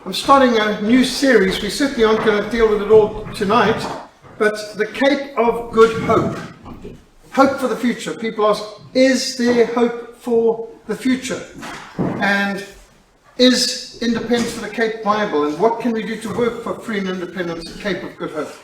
I'm starting a new series. We certainly aren't going to deal with it all tonight, but the Cape of Good Hope. Hope for the future. People ask, is there hope for the future? And is independence for the Cape viable? And what can we do to work for free and independence, the Cape of Good Hope?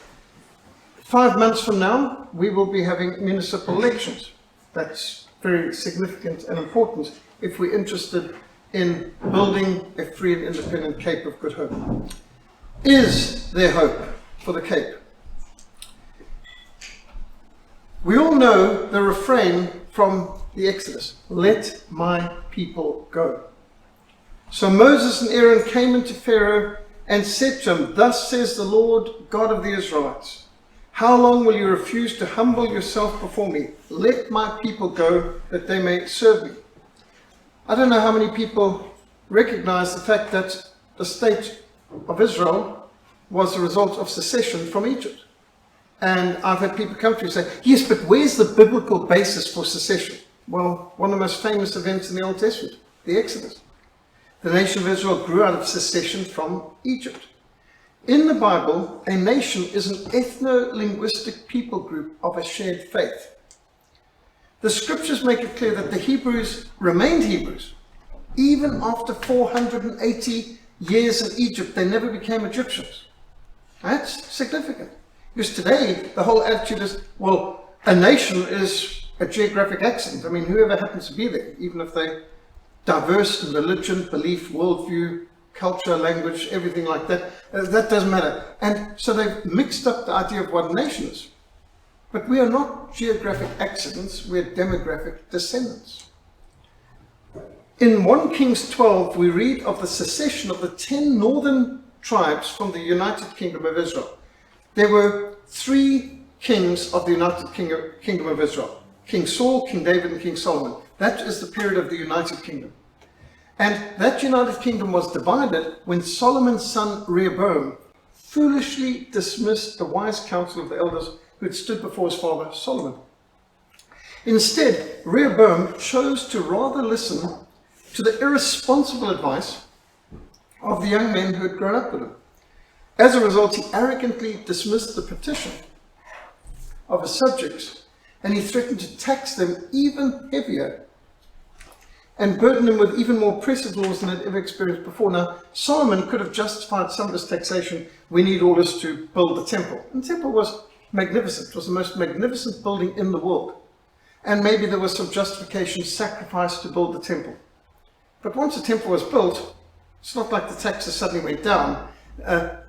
5 months from now, we will be having municipal elections. That's very significant and important if we're interested in building a free and independent Cape of Good Hope. Is there hope for the Cape? We all know the refrain from the Exodus, let my people go. So Moses and Aaron came into Pharaoh and said to him, thus says the Lord God of the Israelites, how long will you refuse to humble yourself before me? Let my people go that they may serve me. I don't know how many people recognize the fact that the state of Israel was a result of secession from Egypt. And I've had people come to me and say, yes, but where's the biblical basis for secession? Well, one of the most famous events in the Old Testament, the Exodus. The nation of Israel grew out of secession from Egypt. In the Bible, a nation is an ethno-linguistic people group of a shared faith. The scriptures make it clear that the Hebrews remained Hebrews. Even after 480 years in Egypt, they never became Egyptians. That's significant. Because today, the whole attitude is, well, a nation is a geographic accident. I mean, whoever happens to be there, even if they're diverse in religion, belief, worldview, culture, language, everything like that, that doesn't matter. And so they've mixed up the idea of what a nation is. But we are not geographic accidents, we're demographic descendants. In 1 Kings 12, we read of the secession of the 10 northern tribes from the United Kingdom of Israel. There were 3 kings of the United Kingdom of Israel. King Saul, King David, and King Solomon. That is the period of the United Kingdom. And that United Kingdom was divided when Solomon's son Rehoboam foolishly dismissed the wise counsel of the elders who had stood before his father Solomon. Instead, Rehoboam chose to rather listen to the irresponsible advice of the young men who had grown up with him. As a result, he arrogantly dismissed the petition of his subjects, and he threatened to tax them even heavier and burden them with even more oppressive laws than they'd ever experienced before. Now, Solomon could have justified some of his taxation. We need all this to build the temple. And the temple was magnificent. It was the most magnificent building in the world. And maybe there was some justification, sacrifice to build the temple. But once the temple was built, it's not like the taxes suddenly went down.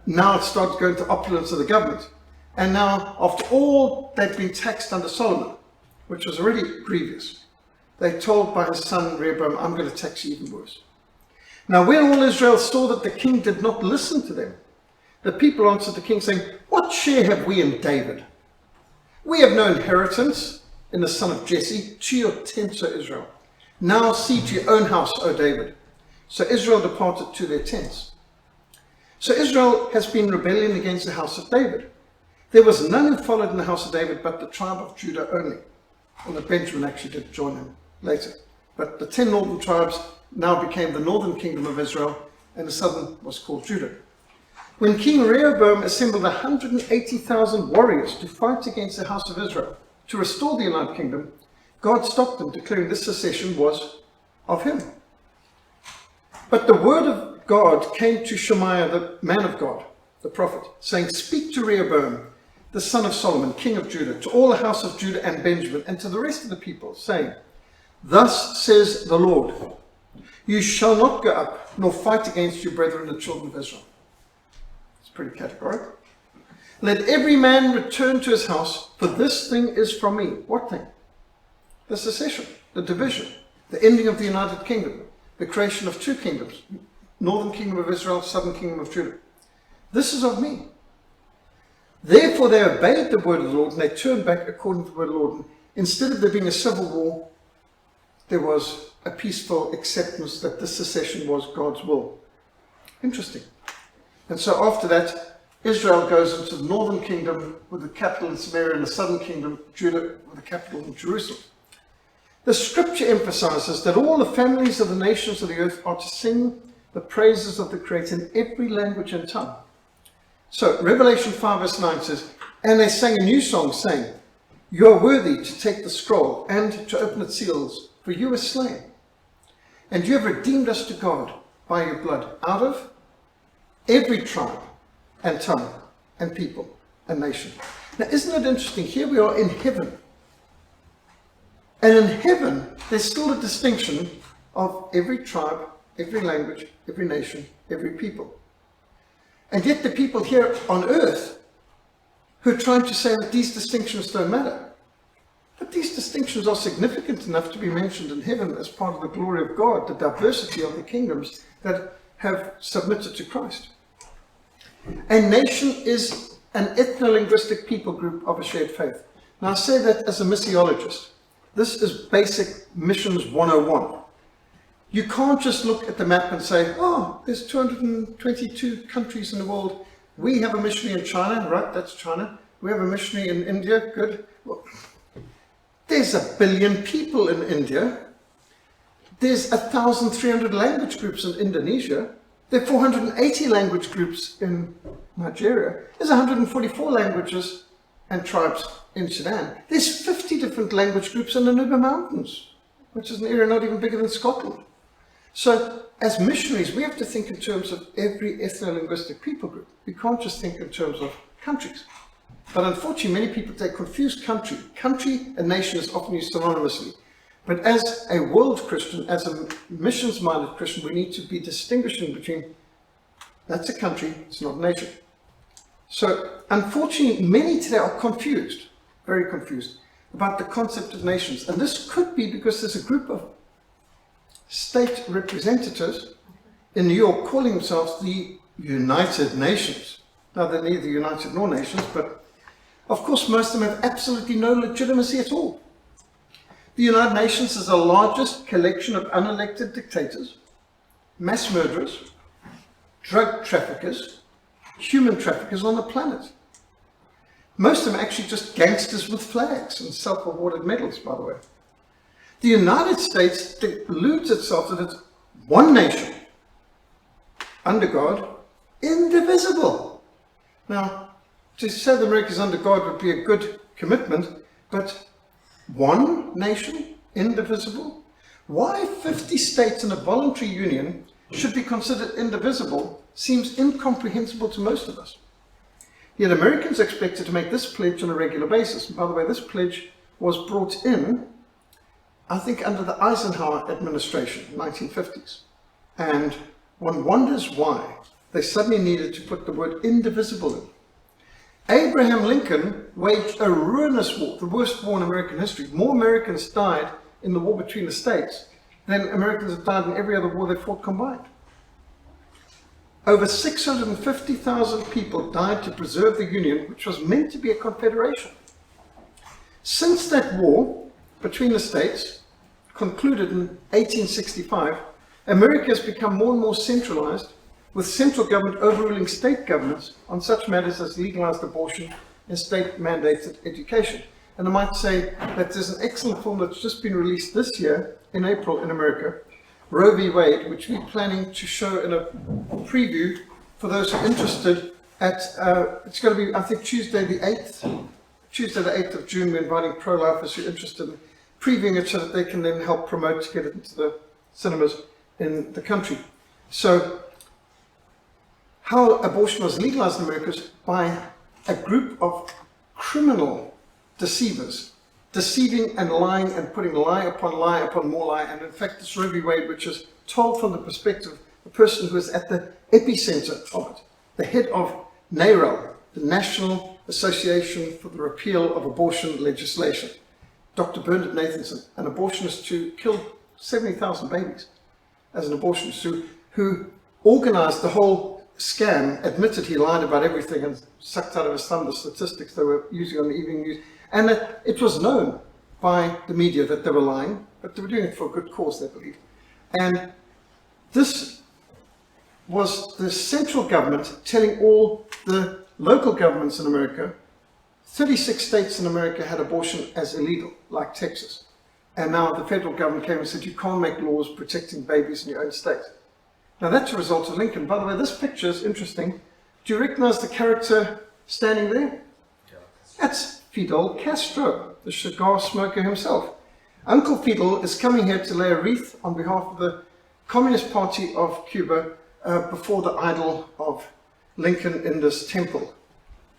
Now it started going to opulence of the government. And now, after all they'd been taxed under Solomon, which was already grievous, they told by his son Rehoboam, I'm going to tax you even worse. Now, when all Israel saw that the king did not listen to them, the people answered the king, saying, what share have we in David? We have no inheritance in the son of Jesse. To your tents, O Israel. Now see to your own house, O David. So Israel departed to their tents. So Israel has been rebelling against the house of David. There was none who followed in the house of David but the tribe of Judah only. And Benjamin actually did join him later. But the 10 northern tribes now became the northern kingdom of Israel, and the southern was called Judah. When King Rehoboam assembled 180,000 warriors to fight against the house of Israel to restore the United Kingdom, God stopped them, declaring this secession was of him. But the word of God came to Shemaiah, the man of God, the prophet, saying, speak to Rehoboam, the son of Solomon, king of Judah, to all the house of Judah and Benjamin, and to the rest of the people, saying, thus says the Lord, you shall not go up, nor fight against your brethren, the children of Israel. It's pretty categorical. Let every man return to his house, for this thing is from me. What thing? The secession, the division, the ending of the United Kingdom, the creation of 2 kingdoms, northern kingdom of Israel, southern kingdom of Judah. This is of me. Therefore they obeyed the word of the Lord, and they turned back according to the word of the Lord. And instead of there being a civil war, there was a peaceful acceptance that this secession was God's will. Interesting. And so after that, Israel goes into the northern kingdom with the capital in Samaria, and the southern kingdom, Judah, with the capital in Jerusalem. The scripture emphasizes that all the families of the nations of the earth are to sing the praises of the Creator in every language and tongue. So Revelation 5 verse 9 says, and they sang a new song saying, you are worthy to take the scroll and to open its seals, for you were slain. And you have redeemed us to God by your blood out of every tribe and tongue and people and nation. Now isn't it interesting? Here we are in heaven. And in heaven, there's still a distinction of every tribe, every language, every nation, every people. And yet the people here on earth who are trying to say that these distinctions don't matter. But these distinctions are significant enough to be mentioned in heaven as part of the glory of God, the diversity of the kingdoms that have submitted to Christ. A nation is an ethno-linguistic people group of a shared faith. Now I say that as a missiologist. This is basic missions 101. You can't just look at the map and say, oh, there's 222 countries in the world. We have a missionary in China, right, that's China. We have a missionary in India, good. Well, there's 1 billion people in India. There's 1,300 language groups in Indonesia. There are 480 language groups in Nigeria. There's 144 languages and tribes in Sudan. There's 50 different language groups in the Nuba Mountains, which is an area not even bigger than Scotland. So as missionaries, we have to think in terms of every ethno-linguistic people group. We can't just think in terms of countries. But unfortunately, many people take confused country. Country and nation is often used synonymously. But as a world Christian, as a missions-minded Christian, we need to be distinguishing between, that's a country, it's not a nation. So unfortunately, many today are confused, very confused, about the concept of nations. And this could be because there's a group of state representatives in New York calling themselves the United Nations. Now, they're neither united nor nations, but of course, most of them have absolutely no legitimacy at all. The United Nations is the largest collection of unelected dictators, mass murderers, drug traffickers, human traffickers on the planet. Most of them are actually just gangsters with flags and self-awarded medals, by the way. The United States deludes itself that it's one nation, under God, indivisible. Now, to say that America is under God would be a good commitment, but one nation, indivisible? Why 50 states in a voluntary union should be considered indivisible seems incomprehensible to most of us. Yet Americans are expected to make this pledge on a regular basis. And by the way, this pledge was brought in, I think, under the Eisenhower administration, 1950s. And one wonders why they suddenly needed to put the word indivisible in. Abraham Lincoln waged a ruinous war, the worst war in American history. More Americans died in the war between the states than Americans have died in every other war they fought combined. Over 650,000 people died to preserve the Union, which was meant to be a confederation. Since that war between the states, concluded in 1865, America has become more and more centralized, with central government overruling state governments on such matters as legalized abortion and state-mandated education. And I might say that there's an excellent film that's just been released this year, in April in America, Roe v. Wade, which we're planning to show in a preview for those who are interested at, it's going to be, I think, Tuesday the 8th of June. We're inviting pro-lifers who are interested in previewing it so that they can then help promote to get it into the cinemas in the country. So, how abortion was legalized in America is by a group of criminal deceivers, deceiving and lying and putting lie upon more lie. And in fact, this Roe v. Wade, which is told from the perspective of the person who is at the epicenter of it, the head of NARAL, the National Association for the Repeal of Abortion Legislation, Dr. Bernard Nathanson, an abortionist who killed 70,000 babies as an abortionist, who organized the whole scam, admitted he lied about everything and sucked out of his thumb the statistics they were using on the evening news. And it was known by the media that they were lying, but they were doing it for a good cause, they believed. And this was the central government telling all the local governments in America, 36 states in America had abortion as illegal, like Texas. And now the federal government came and said, you can't make laws protecting babies in your own state. Now that's a result of Lincoln. By the way, this picture is interesting. Do you recognize the character standing there? That's Fidel Castro, the cigar smoker himself. Uncle Fidel is coming here to lay a wreath on behalf of the Communist Party of Cuba before the idol of Lincoln in this temple.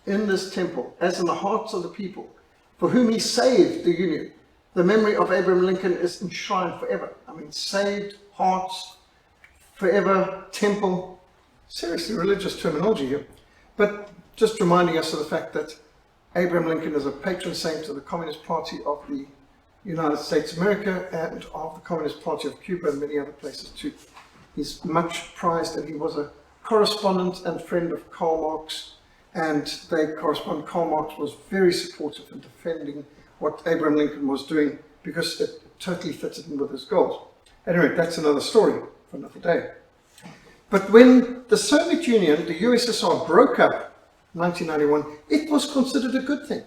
In this temple, as in the hearts of the people, for whom he saved the Union. The memory of Abraham Lincoln is enshrined forever. I mean, saved, hearts, forever, temple. Seriously, religious terminology here. But just reminding us of the fact that Abraham Lincoln is a patron saint of the Communist Party of the United States of America and of the Communist Party of Cuba and many other places too. He's much prized, and he was a correspondent and friend of Karl Marx, and they correspond. Karl Marx was very supportive in defending what Abraham Lincoln was doing because it totally fitted in with his goals. Anyway, that's another story for another day. But when the Soviet Union, the USSR, broke up in 1991, it was considered a good thing.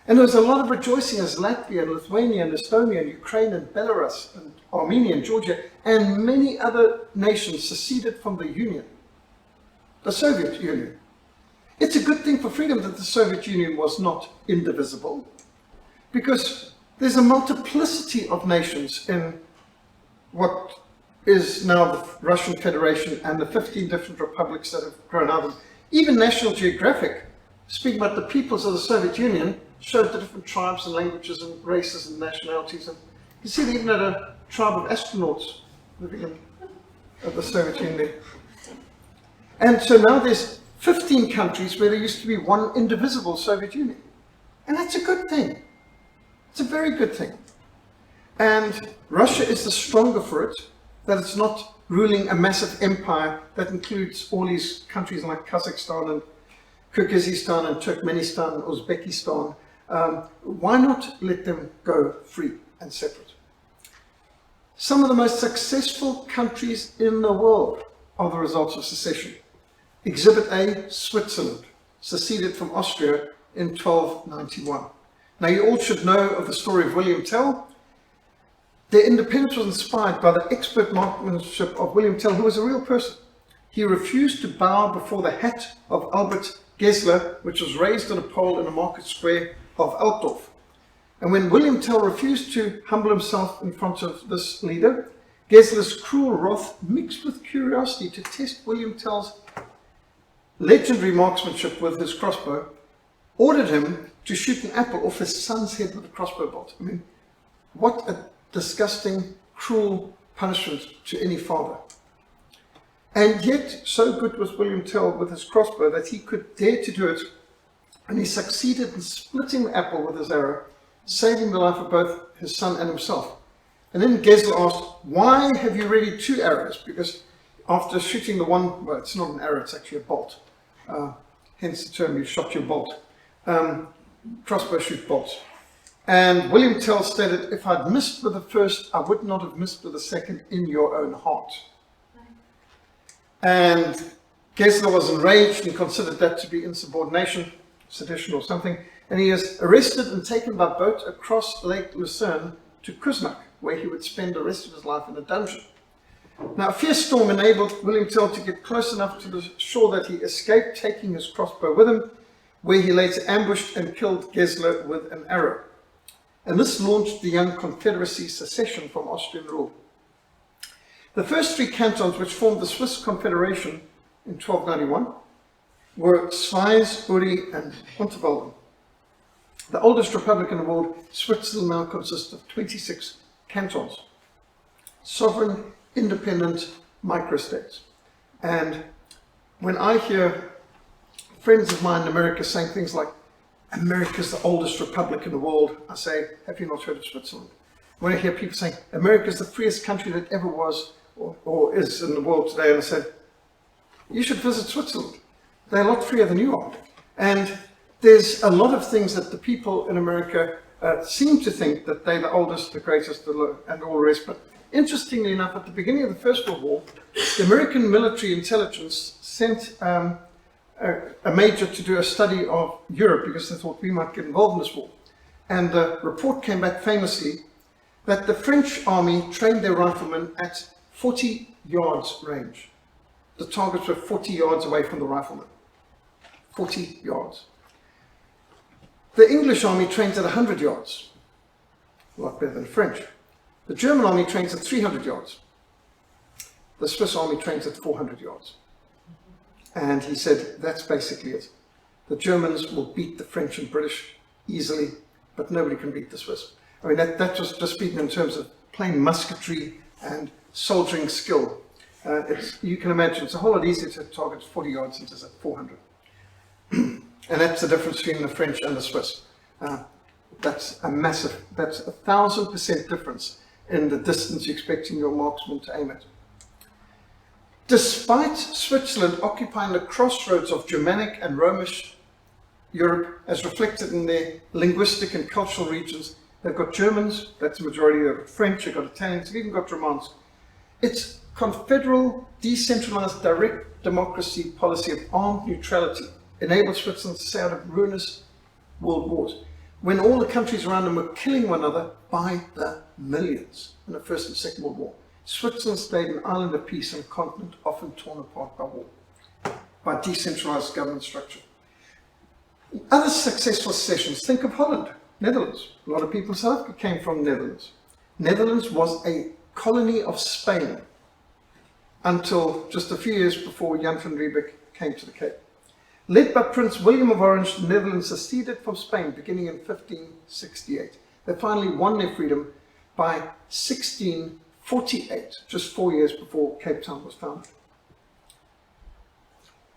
And there was a lot of rejoicing as Latvia and Lithuania and Estonia and Ukraine and Belarus and Armenia and Georgia and many other nations seceded from the Union, the Soviet Union. It's a good thing for freedom that the Soviet Union was not indivisible, because there's a multiplicity of nations in what is now the Russian Federation and the 15 different republics that have grown out of it. Even National Geographic, speaking about the peoples of the Soviet Union, showed the different tribes and languages and races and nationalities. And you see they even had a tribe of astronauts living in the Soviet Union. And so now there's 15 countries where there used to be one indivisible Soviet Union. And that's a good thing. It's a very good thing. And Russia is the stronger for it, that it's not ruling a massive empire that includes all these countries like Kazakhstan and Kyrgyzstan and Turkmenistan and Uzbekistan. Why not let them go free and separate? Some of the most successful countries in the world are the results of secession. Exhibit A, Switzerland, seceded from Austria in 1291. Now you all should know of the story of William Tell. Their independence was inspired by the expert marksmanship of William Tell, who was a real person. He refused to bow before the hat of Albert Gesler, which was raised on a pole in the market square of Altdorf. And when William Tell refused to humble himself in front of this leader, Gesler's cruel wrath mixed with curiosity to test William Tell's legendary marksmanship with his crossbow, ordered him to shoot an apple off his son's head with a crossbow bolt. I mean, what a disgusting, cruel punishment to any father. And yet, so good was William Tell with his crossbow that he could dare to do it, and he succeeded in splitting the apple with his arrow, saving the life of both his son and himself. And then Gesler asked, "Why have you ready 2 arrows?" Because after shooting the one, well, it's not an arrow, it's actually a bolt. Hence the term, you shot your bolt. Crossbow shoot bolts. And William Tell stated, "If I'd missed with the first, I would not have missed with the second in your own heart." And Gesler was enraged and considered that to be insubordination, sedition or something, and he is arrested and taken by boat across Lake Lucerne to Kuznach, where he would spend the rest of his life in a dungeon. Now, a fierce storm enabled William Tell to get close enough to the shore that he escaped, taking his crossbow with him, where he later ambushed and killed Gesler with an arrow. And this launched the young Confederacy Secession from Austrian rule. The first 3 cantons which formed the Swiss Confederation in 1291 were Schwyz, Uri, and Unterwalden. The oldest republic in the world, Switzerland, now consists of 26 cantons, sovereign, independent microstates. And when I hear friends of mine in America saying things like, "America's the oldest republic in the world," I say, "Have you not heard of Switzerland?" When I hear people saying, "America's the freest country that ever was or is in the world today," and I said, "You should visit Switzerland. They're a lot freer than you are." And there's a lot of things that the people in America seem to think that they're the oldest, the greatest, and all the rest. But interestingly enough, at the beginning of the First World War, the American military intelligence sent a major to do a study of Europe because they thought we might get involved in this war. And the report came back famously that the French army trained their riflemen at 40 yards range. The targets were 40 yards away from the rifleman. 40 yards. The English army trains at 100 yards. A lot better than French. The German army trains at 300 yards. The Swiss army trains at 400 yards. And he said, that's basically it. The Germans will beat the French and British easily, but nobody can beat the Swiss. I mean, that was just speaking in terms of plain musketry and soldiering skill. You can imagine, it's a whole lot easier to target 40 yards than it is at 400. And that's the difference between the French and the Swiss. That's a 1,000% difference in the distance you're expecting your marksman to aim at. Despite Switzerland occupying the crossroads of Germanic and Romish Europe, as reflected in their linguistic and cultural regions, they've got Germans, that's the majority, they've got French, they've got Italians, they've even got Romans. Its confederal, decentralized, direct democracy policy of armed neutrality enabled Switzerland to stay out of ruinous world wars, when all the countries around them were killing one another by the millions in the First and Second World War. Switzerland stayed an island of peace on a continent often torn apart by war, by decentralized government structure. Other successful secessions, think of Holland, Netherlands. A lot of people in South Africa came from Netherlands. Netherlands was a colony of Spain until just a few years before Jan van Riebeeck came to the Cape. Led by Prince William of Orange, the Netherlands seceded from Spain beginning in 1568. They finally won their freedom by 1648, just 4 years before Cape Town was founded.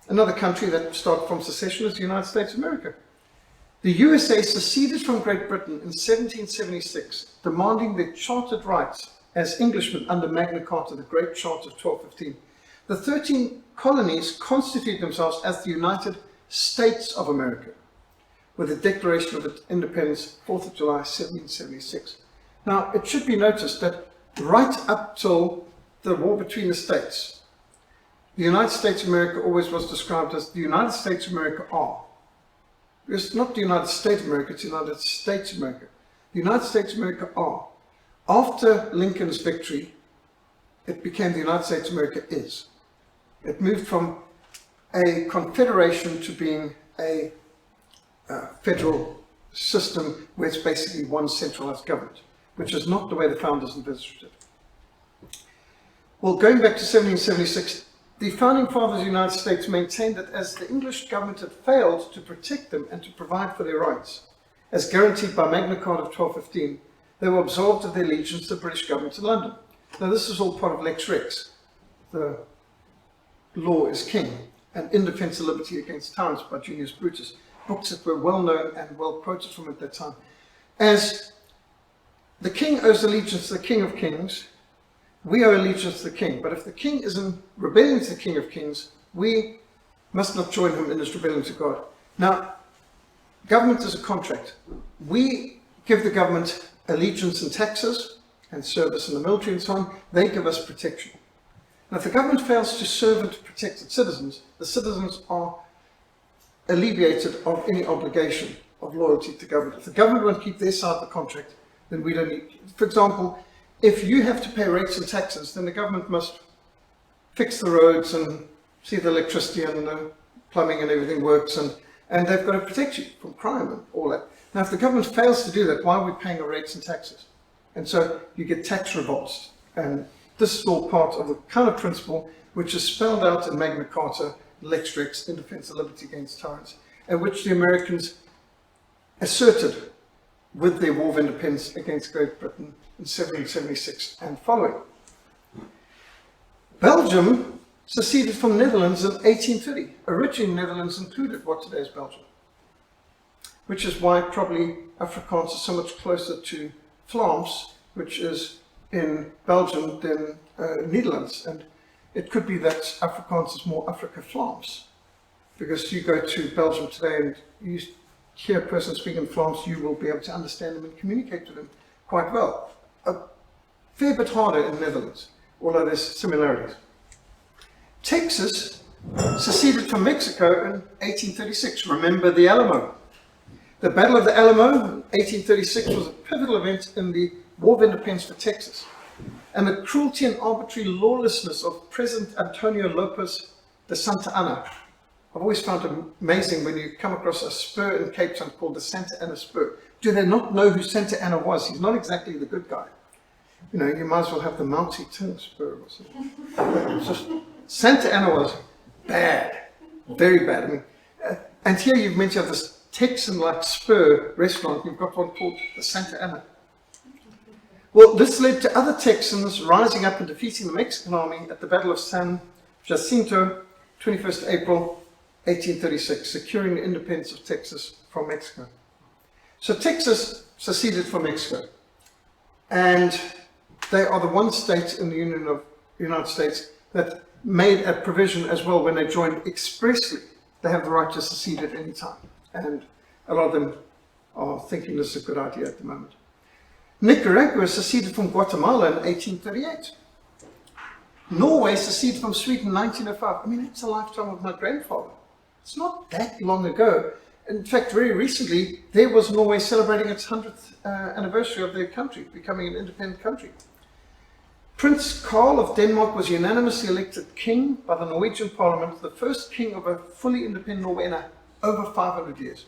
Another country that started from secession is the United States of America. The USA seceded from Great Britain in 1776, demanding their chartered rights as Englishmen under Magna Carta, the Great Charter of 1215. The 13 colonies constitute themselves as the United States of America, with the Declaration of Independence, 4th of July, 1776. Now, it should be noticed that right up till the war between the states, the United States of America always was described as the United States of America are. It's not the United States of America, it's the United States of America. The United States of America are. After Lincoln's victory, it became the United States of America is. It moved from a confederation to being a federal system where it's basically one centralized government, which is not the way the founders envisaged it. Well, going back to 1776, the founding fathers of the United States maintained that as the English government had failed to protect them and to provide for their rights, as guaranteed by Magna Carta of 1215, they were absolved of their allegiance to the British government in London. Now, this is all part of Lex Rex. The law is king, and In Defense of Liberty Against Tyrants by Junius Brutus, books that were well known and well quoted from at that time. As the king owes allegiance to the King of Kings, we owe allegiance to the king. But if the king is in rebellion to the King of Kings, we must not join him in his rebellion to God. Now, government is a contract. We give the government allegiance and taxes and service in the military and so on. They give us protection. Now, if the government fails to serve and to protect its citizens, the citizens are alleviated of any obligation of loyalty to government. If the government won't keep their side of the contract, then we don't need. For example, if you have to pay rates and taxes, then the government must fix the roads and see the electricity and the plumbing and everything works, and they've got to protect you from crime and all that. Now, if the government fails to do that, why are we paying our rates and taxes? And so you get tax revolts, and this is all part of the kind of principle which is spelled out in Magna Carta, Lex Rex, In Defense of Liberty Against Tyrants, and which the Americans asserted with their War of Independence against Great Britain in 1776 and following. Belgium seceded from Netherlands in 1830. Originally, Netherlands included what today is Belgium, which is why probably Afrikaans is so much closer to Vlaams, which is in Belgium, than Netherlands. And it could be that Afrikaans is more Afrika-Vlaams, because you go to Belgium today and you hear a person speaking Vlaams, you will be able to understand them and communicate with them quite well. A fair bit harder in Netherlands, although there's similarities. Texas seceded from Mexico in 1836. Remember the Alamo. The Battle of the Alamo in 1836 was a pivotal event in the War of Independence for Texas. and the cruelty and arbitrary lawlessness of President Antonio Lopez de Santa Anna. I've always found it amazing when you come across a spur in Cape Town called the Santa Anna Spur. Do they not know who Santa Anna was? He's not exactly the good guy. You know, you might as well have the Mountie Tin Spur or something. It's just, Santa Anna was bad, very bad. I mean, and here you've meant to have this Texan-like spur restaurant. You've got one called the Santa Anna. Well, this led to other Texans rising up and defeating the Mexican army at the Battle of San Jacinto, 21st April 1836, securing the independence of Texas from Mexico. So Texas seceded from Mexico, and they are the one state in the Union of the United States that made a provision as well when they joined expressly. They have the right to secede at any time, and a lot of them are thinking this is a good idea at the moment. Nicaragua seceded from Guatemala in 1838. Norway seceded from Sweden in 1905. I mean, it's a lifetime of my grandfather. It's not that long ago. In fact, very recently, there was Norway celebrating its 100th anniversary of their country, becoming an independent country. Prince Carl of Denmark was unanimously elected king by the Norwegian parliament, the first king of a fully independent Norway in over 500 years.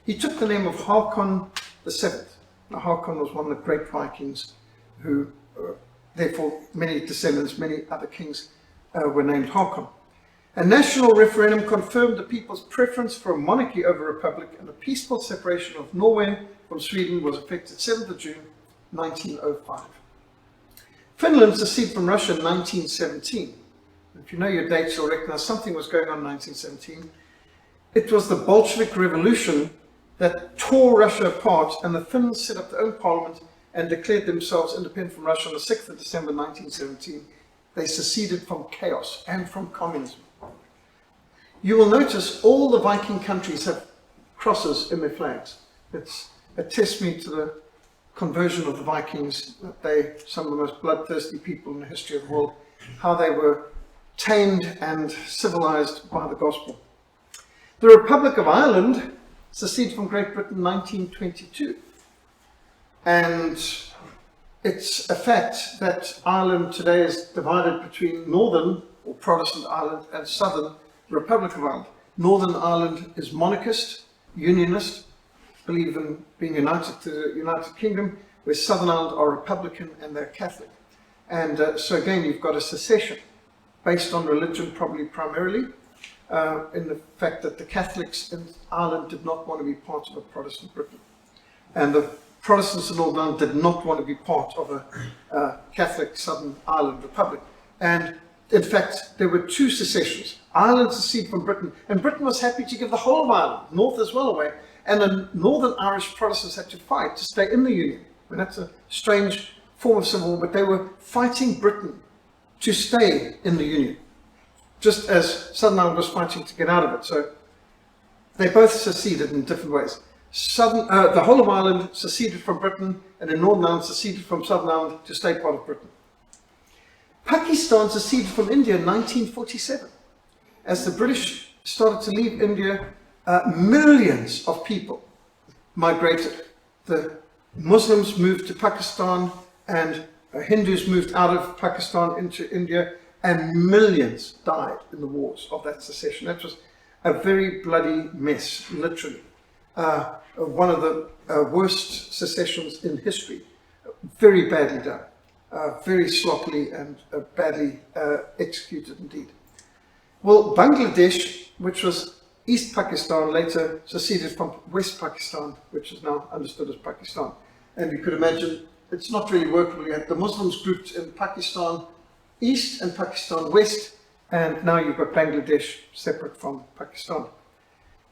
He took the name of Håkon VII. Now, Håkon was one of the great Vikings who, therefore, many descendants, many other kings were named Håkon. A national referendum confirmed the people's preference for a monarchy over a republic, and a peaceful separation of Norway from Sweden was effected 7th of June 1905. Finland seceded from Russia in 1917. If you know your dates, you'll recognize something was going on in 1917. It was the Bolshevik Revolution that tore Russia apart, and the Finns set up their own parliament and declared themselves independent from Russia on the 6th of December 1917. They seceded from chaos and from communism. You will notice all the Viking countries have crosses in their flags. It's a testament to the conversion of the Vikings, that they, some of the most bloodthirsty people in the history of the world, how they were tamed and civilized by the gospel. The Republic of Ireland seceded from Great Britain in 1922. And it's a fact that Ireland today is divided between Northern, or Protestant Ireland, and Southern Republic of Ireland. Northern Ireland is monarchist, unionist, believe in being united to the United Kingdom, where Southern Ireland are Republican and they're Catholic. And so again, you've got a secession based on religion, probably primarily, in the fact that the Catholics in Ireland did not want to be part of a Protestant Britain. And the Protestants in Northern Ireland did not want to be part of a Catholic Southern Ireland Republic. And in fact, there were two secessions. Ireland seceded from Britain, and Britain was happy to give the whole of Ireland, north as well, away. And the Northern Irish Protestants had to fight to stay in the Union. I mean, that's a strange form of civil war, but they were fighting Britain to stay in the Union, just as Southern Ireland was fighting to get out of it. So they both seceded in different ways. The whole of Ireland seceded from Britain, and in Northern Ireland seceded from Southern Ireland to stay part of Britain. Pakistan seceded from India in 1947. As the British started to leave India, millions of people migrated. The Muslims moved to Pakistan, and Hindus moved out of Pakistan into India, and millions died in the wars of that secession. That was a very bloody mess, literally. One of the worst secessions in history. Very badly done. Very sloppily and badly executed indeed. Well, Bangladesh, which was East Pakistan, later seceded from West Pakistan, which is now understood as Pakistan. And you could imagine it's not really workable. You had the Muslims grouped in Pakistan East and Pakistan West, and now you've got Bangladesh separate from Pakistan.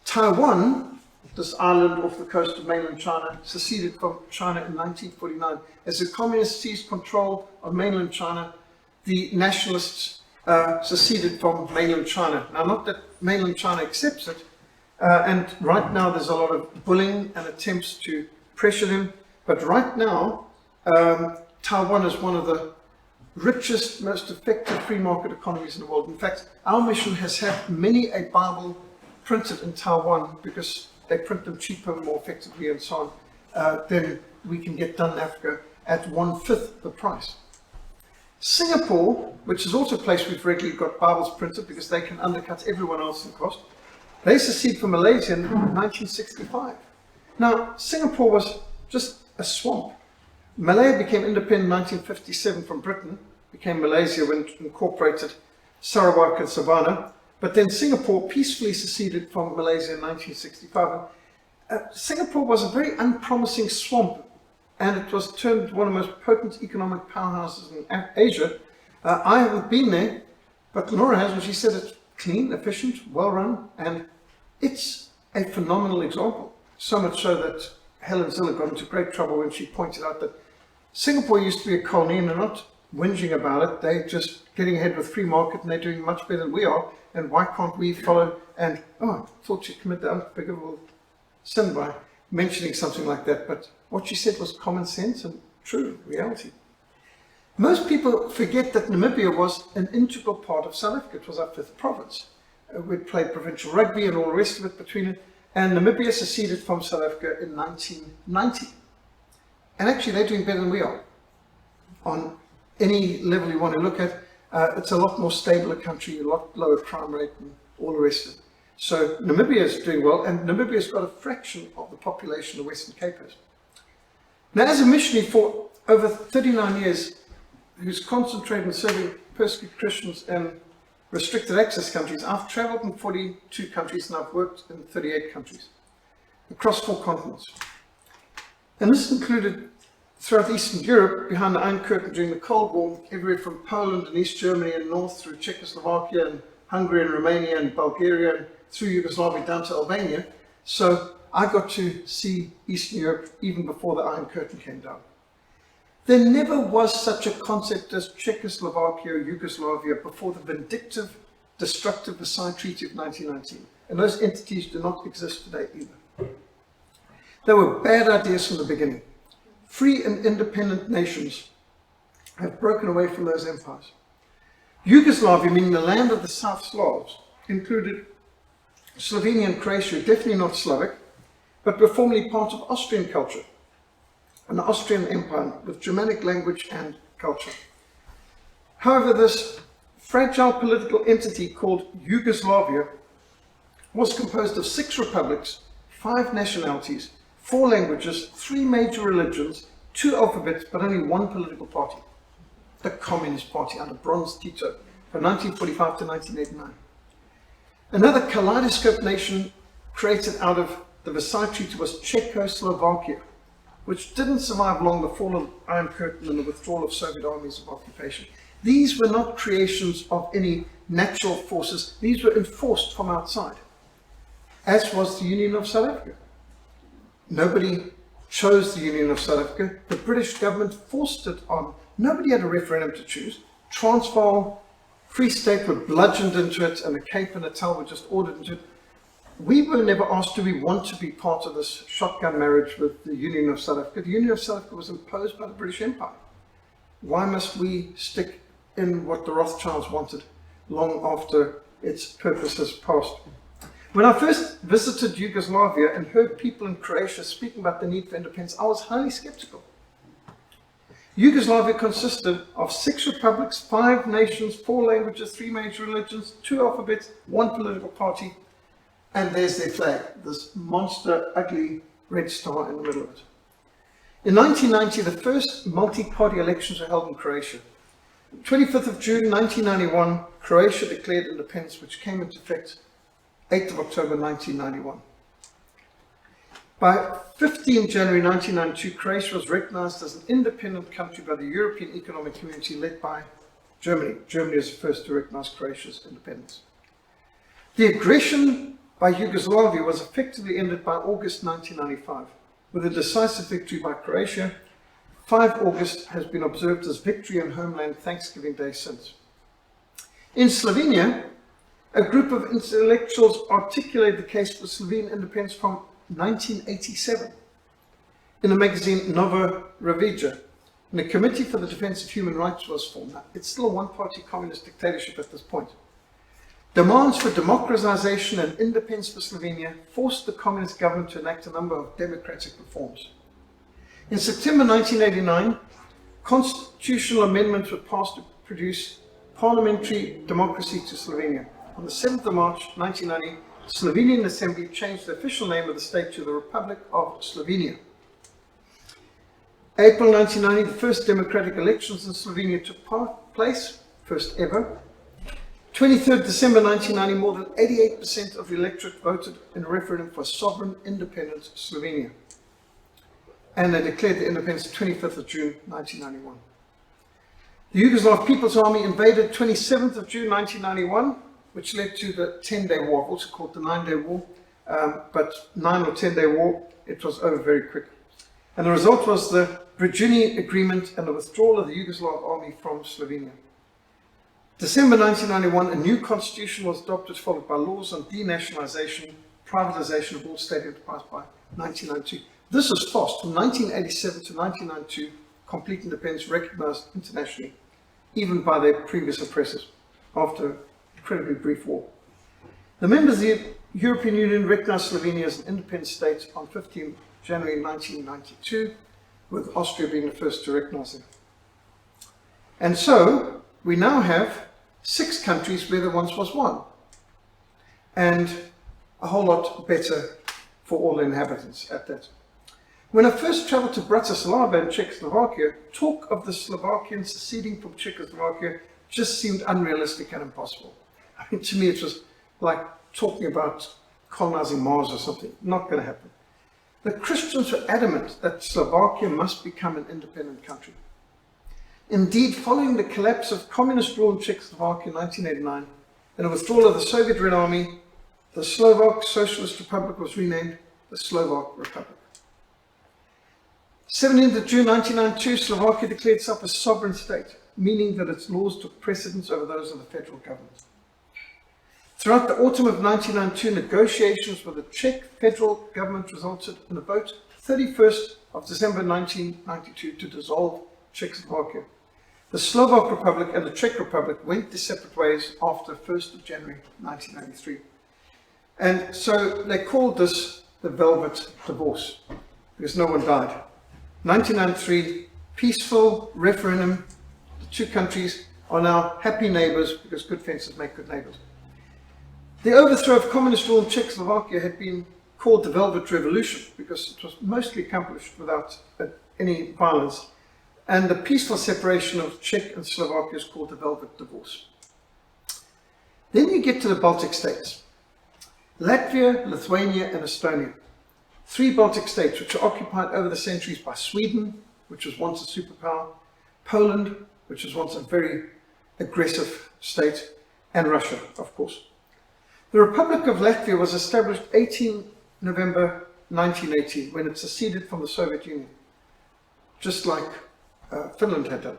Taiwan, this island off the coast of mainland China, seceded from China in 1949. As the communists seized control of mainland China, the nationalists seceded from mainland China. Now, not that mainland China accepts it, and right now there's a lot of bullying and attempts to pressure them, but right now Taiwan is one of the richest, most effective free market economies in the world. In fact, our mission has had many a Bible printed in Taiwan because they print them cheaper, more effectively, and so on, then we can get done in Africa at 1/5 the price. Singapore, which is also a place we've regularly got Bibles printed because they can undercut everyone else in cost, they seceded from Malaysia in 1965. Now, Singapore was just a swamp. Malaya became independent in 1957 from Britain, became Malaysia when it incorporated Sarawak and Sabah, but then Singapore peacefully seceded from Malaysia in 1965. Singapore was a very unpromising swamp, and it was turned one of the most potent economic powerhouses in Asia. I haven't been there, but Laura has, and she said it's clean, efficient, well run, and it's a phenomenal example. So much so that Helen Ziller got into great trouble when she pointed out that Singapore used to be a colony and they're not whinging about it. They're just getting ahead with free market and they're doing much better than we are. And why can't we follow? And I thought she'd commit the unspeakable sin by mentioning something like that. But what she said was common sense and true reality. Most people forget that Namibia was an integral part of South Africa. It was our fifth province. We'd played provincial rugby and all the rest of it between it. And Namibia seceded from South Africa in 1990. And actually, they're doing better than we are. On any level you want to look at, it's a lot more stable a country, a lot lower crime rate and all the rest of it. So Namibia is doing well, and Namibia's got a fraction of the population the Western Cape has. Now, as a missionary for over 39 years, who's concentrated on serving persecuted Christians and restricted access countries, I've traveled in 42 countries and I've worked in 38 countries across 4 continents. And this included throughout Eastern Europe, behind the Iron Curtain during the Cold War, everywhere from Poland and East Germany and north through Czechoslovakia and Hungary and Romania and Bulgaria and through Yugoslavia down to Albania. So I got to see Eastern Europe even before the Iron Curtain came down. There never was such a concept as Czechoslovakia or Yugoslavia before the vindictive, destructive Versailles Treaty of 1919. And those entities do not exist today either. They were bad ideas from the beginning. Free and independent nations have broken away from those empires. Yugoslavia, meaning the land of the South Slavs, included Slovenia and Croatia, definitely not Slavic, but were formerly part of Austrian culture, an Austrian empire with Germanic language and culture. However, this fragile political entity called Yugoslavia was composed of 6 republics, 5 nationalities, 4 languages, 3 major religions, 2 alphabets, but only 1 political party, the Communist Party under Bronze Tito from 1945 to 1989. Another kaleidoscope nation created out of the Versailles Treaty was Czechoslovakia, which didn't survive long the fall of the Iron Curtain and the withdrawal of Soviet armies of occupation. These were not creations of any natural forces. These were enforced from outside, as was the Union of South Africa. Nobody chose the Union of South Africa. The British government forced it on. Nobody had a referendum to choose. Transvaal, Free State were bludgeoned into it, and the Cape and Natal were just ordered into it. We were never asked, do we want to be part of this shotgun marriage with the Union of South Africa? The Union of South Africa was imposed by the British Empire. Why must we stick in what the Rothschilds wanted long after its purpose has passed? When I first visited Yugoslavia and heard people in Croatia speaking about the need for independence, I was highly skeptical. Yugoslavia consisted of 6 republics, 5 nations, 4 languages, 3 major religions, 2 alphabets, 1 political party, and there's their flag, this monster, ugly red star in the middle of it. In 1990, the first multi-party elections were held in Croatia. 25th of June 1991, Croatia declared independence, which came into effect 8th of October 1991. By 15 January 1992, Croatia was recognized as an independent country by the European Economic Community led by Germany. Germany was the first to recognize Croatia's independence. The aggression by Yugoslavia was effectively ended by August 1995. With a decisive victory by Croatia, 5 August has been observed as Victory and Homeland Thanksgiving Day since. In Slovenia, a group of intellectuals articulated the case for Slovene independence from 1987 in the magazine Nova Revija, and a Committee for the Defense of Human Rights was formed. Now, it's still a one-party communist dictatorship at this point. Demands for democratization and independence for Slovenia forced the communist government to enact a number of democratic reforms. In September 1989, constitutional amendments were passed to produced parliamentary democracy to Slovenia. On the 7th of March 1990, the Slovenian Assembly changed the official name of the state to the Republic of Slovenia. April 1990, the first democratic elections in Slovenia took place, first ever. 23rd December 1990, more than 88% of the electorate voted in a referendum for sovereign independent Slovenia. And they declared their independence 25th of June 1991. The Yugoslav People's Army invaded 27th of June 1991, which led to the 10-day war, also called the 9-day war, but 9 or 10-day war, it was over very quick. And the result was the Brijuni Agreement and the withdrawal of the Yugoslav army from Slovenia. December 1991, a new constitution was adopted, followed by laws on denationalization, privatization of all state enterprise by 1992. This was fast. From 1987 to 1992, complete independence recognized internationally, even by their previous oppressors, after an incredibly brief war. The members of the European Union recognized Slovenia as an independent state on 15 January 1992, with Austria being the first to recognize it. And so, we now have 6 countries where there once was one, and a whole lot better for all the inhabitants at that. When I first traveled to Bratislava in Czechoslovakia, talk of the Slovakians seceding from Czechoslovakia just seemed unrealistic and impossible. I mean, to me it was like talking about colonizing Mars or something. Not going to happen. The Christians were adamant that Slovakia must become an independent country. Indeed, following the collapse of communist rule in Czechoslovakia in 1989 and the withdrawal of the Soviet Red Army, the Slovak Socialist Republic was renamed the Slovak Republic. 17th of June 1992, Slovakia declared itself a sovereign state, meaning that its laws took precedence over those of the federal government. Throughout the autumn of 1992, negotiations with the Czech federal government resulted in a vote 31st of December 1992 to dissolve Czechoslovakia. The Slovak Republic and the Czech Republic went their separate ways after 1st of January 1993. And so they called this the Velvet Divorce, because no one died. 1993, peaceful referendum. The 2 countries are now happy neighbors because good fences make good neighbors. The overthrow of communist rule in Czechoslovakia had been called the Velvet Revolution because it was mostly accomplished without any violence. And the peaceful separation of Czech and Slovakia is called the Velvet Divorce. Then you get to the Baltic states. Latvia, Lithuania and Estonia. 3 Baltic states which were occupied over the centuries by Sweden, which was once a superpower, Poland, which was once a very aggressive state, and Russia, of course. The Republic of Latvia was established 18 November 1918 when it seceded from the Soviet Union, just like Finland had done.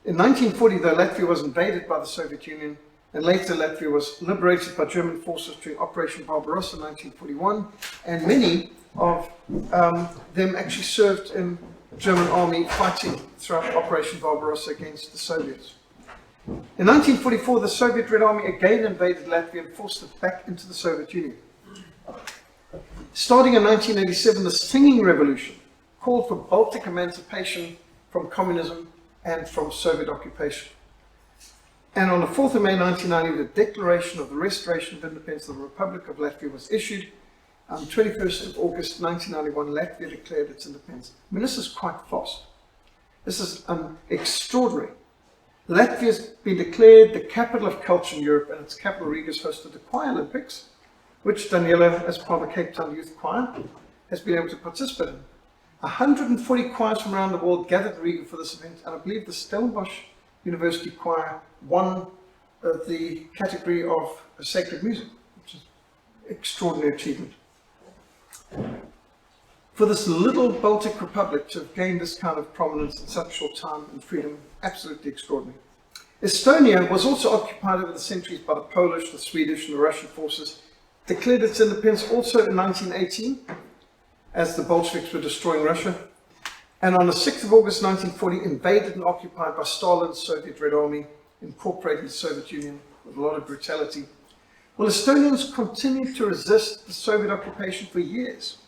In 1940, though, Latvia was invaded by the Soviet Union, and later Latvia was liberated by German forces during Operation Barbarossa in 1941, and many of them actually served in the German army fighting throughout Operation Barbarossa against the Soviets. In 1944, the Soviet Red Army again invaded Latvia and forced it back into the Soviet Union. Starting in 1987, the Singing Revolution called for Baltic emancipation from communism and from Soviet occupation. And on the 4th of May 1990, the Declaration of the Restoration of Independence of the Republic of Latvia was issued. On 21st of August 1991, Latvia declared its independence. I mean, this is quite fast. This is extraordinary. Latvia has been declared the capital of culture in Europe, and its capital, Riga, has hosted the Choir Olympics, which Daniela, as part of the Cape Town Youth Choir, has been able to participate in. 140 choirs from around the world gathered in Riga for this event, and I believe the Stellenbosch University Choir won the category of sacred music, which is an extraordinary achievement. For this little Baltic republic to have gained this kind of prominence in such a short time and freedom, absolutely extraordinary. Estonia was also occupied over the centuries by the Polish, the Swedish and the Russian forces, declared its independence also in 1918, as the Bolsheviks were destroying Russia, and on the 6th of August 1940 invaded and occupied by Stalin's Soviet Red Army, incorporating the Soviet Union with a lot of brutality. Well, Estonians continued to resist the Soviet occupation for years.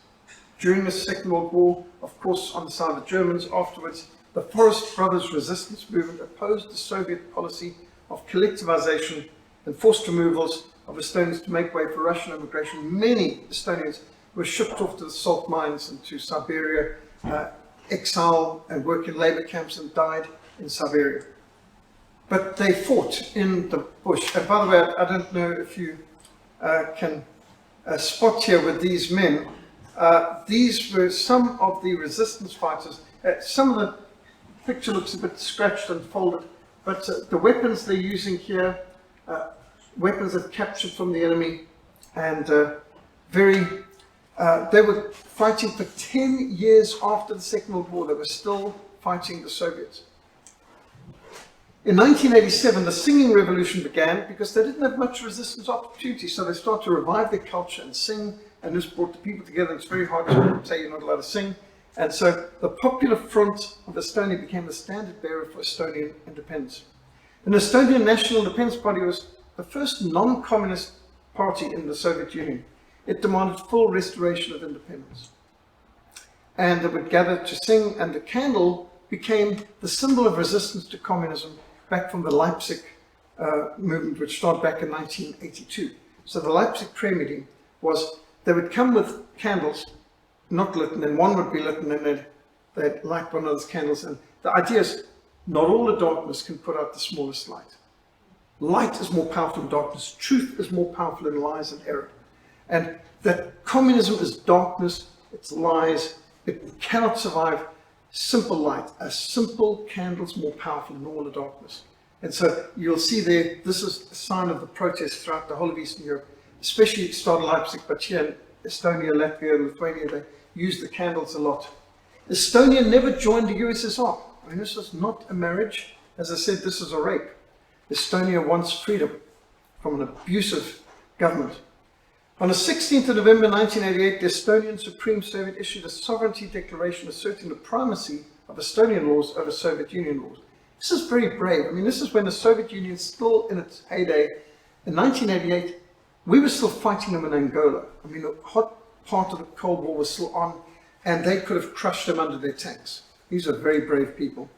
During the Second World War, of course, on the side of the Germans, afterwards, the Forest Brothers resistance movement opposed the Soviet policy of collectivization and forced removals of Estonians to make way for Russian immigration. Many Estonians were shipped off to the salt mines and to Siberia, exile and work in labor camps, and died in Siberia. But they fought in the bush. And by the way, I don't know if you can spot here with these men. These were some of the resistance fighters. Some of the picture looks a bit scratched and folded, but the weapons they're using here, weapons they've captured from the enemy, and they were fighting for 10 years after the Second World War. They were still fighting the Soviets. In 1987, the singing revolution began because they didn't have much resistance opportunity, so they started to revive their culture and sing, and this brought the people together. It's very hard to say you're not allowed to sing. And so the Popular Front of Estonia became the standard bearer for Estonian independence. An Estonian National Independence Party was the first non-communist party in the Soviet Union. It demanded full restoration of independence. And they would gather to sing, and the candle became the symbol of resistance to communism back from the Leipzig movement, which started back in 1982. So the Leipzig prayer meeting was, they would come with candles, not lit, and then one would be lit, and then they'd light one of those candles. And the idea is, not all the darkness can put out the smallest light. Light is more powerful than darkness. Truth is more powerful than lies and error. And that communism is darkness, it's lies, it cannot survive simple light. A simple candle is more powerful than all the darkness. And so you'll see there, this is a sign of the protest throughout the whole of Eastern Europe, especially it started in Leipzig, but here in Estonia, Latvia, Lithuania, they use the candles a lot. Estonia never joined the USSR. I mean, this was not a marriage. As I said, this is a rape. Estonia wants freedom from an abusive government. On the 16th of November 1988, the Estonian Supreme Soviet issued a sovereignty declaration asserting the primacy of Estonian laws over Soviet Union laws. This is very brave. I mean, this is when the Soviet Union is still in its heyday. In 1988, we were still fighting them in Angola. I mean, the hot part of the Cold War was still on, and they could have crushed them under their tanks. These are very brave people.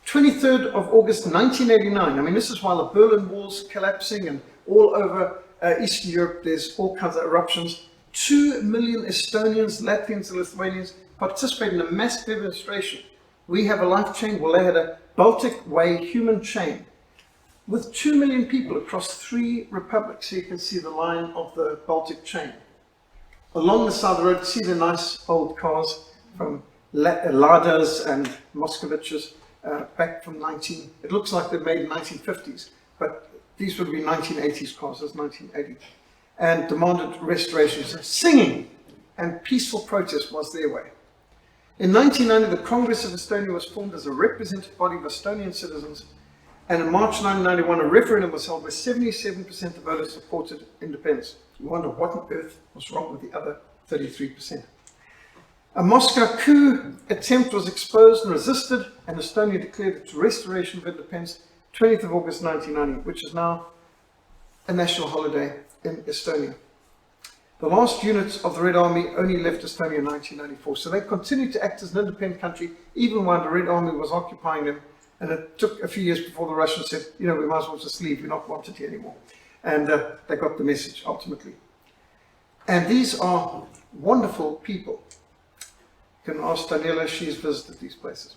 23rd of August 1989, I mean, this is while the Berlin Wall's collapsing, and all over Eastern Europe there's all kinds of eruptions. 2 million Estonians, Latvians, and Lithuanians participated in a massive demonstration. We have a life chain. Well, they had a Baltic Way human chain with 2 million people across 3 republics. So you can see the line of the Baltic chain. Along the side of the road, see the nice old cars from Ladas and Moskoviches back from it looks like they're made in 1950s, but these would be 1980s cars, that's 1980. And demanded restorations. Singing and peaceful protest was their way. In 1990, the Congress of Estonia was formed as a representative body of Estonian citizens, and in March 1991, a referendum was held where 77% of voters supported independence. You wonder what on earth was wrong with the other 33%. A Moscow coup attempt was exposed and resisted, and Estonia declared its restoration of independence 20th of August 1990, which is now a national holiday in Estonia. The last units of the Red Army only left Estonia in 1994, so they continued to act as an independent country even while the Red Army was occupying them, and it took a few years before the Russians said, you know, we might as well just leave, we're not wanted here anymore. And they got the message, ultimately. And these are wonderful people. You can ask Daniela, she's visited these places.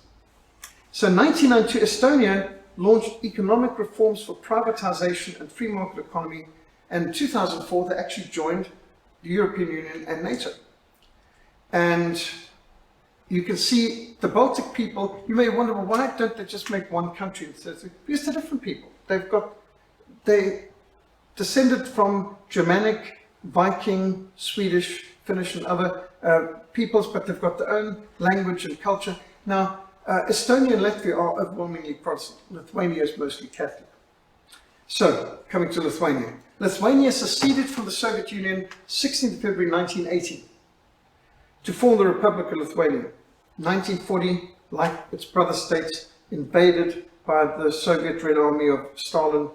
So in 1992, Estonia launched economic reforms for privatization and free market economy, and in 2004 they actually joined the European Union and NATO. And you can see the Baltic people, you may wonder, well, why don't they just make one country? Because they're different people. They descended from Germanic, Viking, Swedish, Finnish and other peoples, but they've got their own language and culture. Now, Estonia and Latvia are overwhelmingly Protestant. Lithuania is mostly Catholic. So, coming to Lithuania. Lithuania seceded from the Soviet Union 16th February 1980 to form the Republic of Lithuania. 1940, like its brother states, invaded by the Soviet Red Army of Stalin,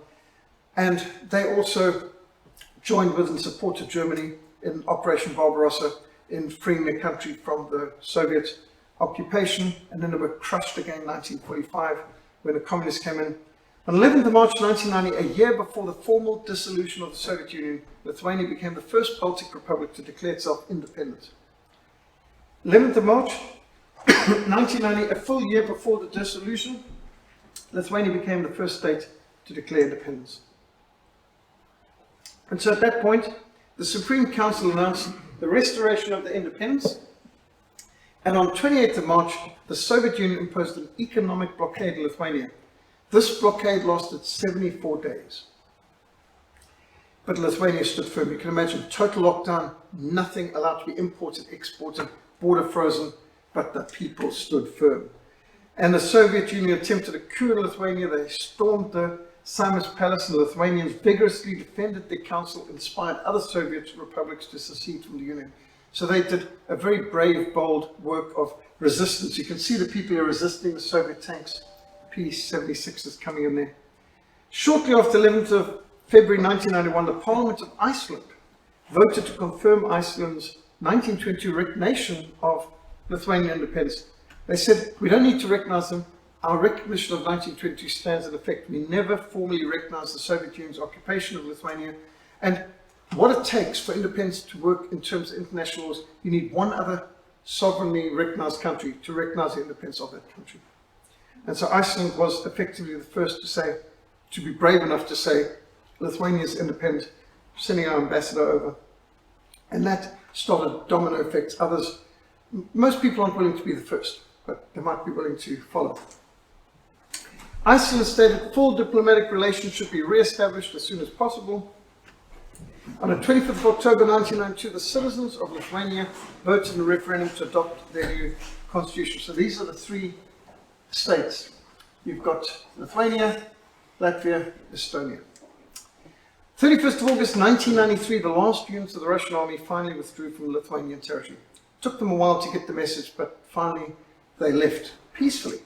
and they also joined with and supported Germany in Operation Barbarossa in freeing the country from the Soviet occupation, and then they were crushed again in 1945 when the communists came in. On 11th of March 1990, a year before the formal dissolution of the Soviet Union, Lithuania became the first Baltic republic to declare itself independent. 11th of March 1990, a full year before the dissolution, Lithuania became the first state to declare independence. And so at that point, the Supreme Council announced the restoration of the independence, and on 28th of March, the Soviet Union imposed an economic blockade in Lithuania. This blockade lasted 74 days. But Lithuania stood firm. You can imagine, total lockdown, nothing allowed to be imported, exported, border frozen, but the people stood firm. And the Soviet Union attempted a coup in Lithuania. They stormed the Seimas Palace, and the Lithuanians vigorously defended their council, inspired other Soviet republics to secede from the Union. So they did a very brave, bold work of resistance. You can see the people are resisting the Soviet tanks. P-76 is coming in there. Shortly after 11th of February 1991, the Parliament of Iceland voted to confirm Iceland's 1922 recognition of Lithuanian independence. They said, we don't need to recognize them. Our recognition of 1922 stands in effect. We never formally recognized the Soviet Union's occupation of Lithuania. And what it takes for independence to work in terms of international laws, you need one other sovereignly recognized country to recognize the independence of that country. And so Iceland was effectively the first to say, to be brave enough to say, Lithuania is independent, sending our ambassador over. And that started domino effects. Others, most people aren't willing to be the first, but they might be willing to follow. Iceland stated full diplomatic relations should be re-established as soon as possible. On the 25th of October 1992, the citizens of Lithuania voted in a referendum to adopt their new constitution. So these are the three states. You've got Lithuania, Latvia, Estonia. 31st of August 1993, the last units of the Russian army finally withdrew from Lithuanian territory. It took them a while to get the message, but finally they left peacefully.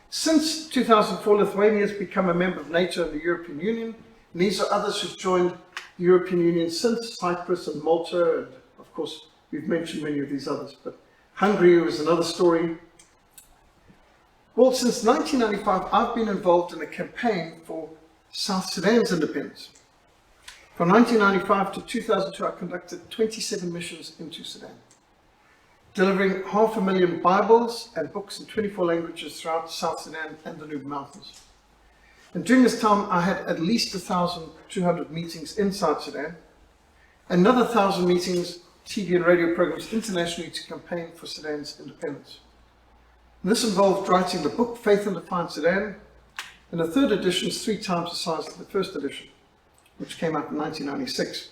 Since 2004, Lithuania has become a member of NATO and the European Union, and these are others who've joined the European Union since Cyprus and Malta, and of course we've mentioned many of these others, but Hungary was another story. Well, since 1995, I've been involved in a campaign for South Sudan's independence. From 1995 to 2002, I conducted 27 missions into Sudan, delivering 500,000 Bibles and books in 24 languages throughout South Sudan and the Nuba Mountains. And during this time, I had at least 1,200 meetings in South Sudan, another 1,000 meetings, TV and radio programs internationally to campaign for Sudan's independence. And this involved writing the book Faith and Defiant Sudan, and the third edition is 3 times the size of the first edition, which came out in 1996.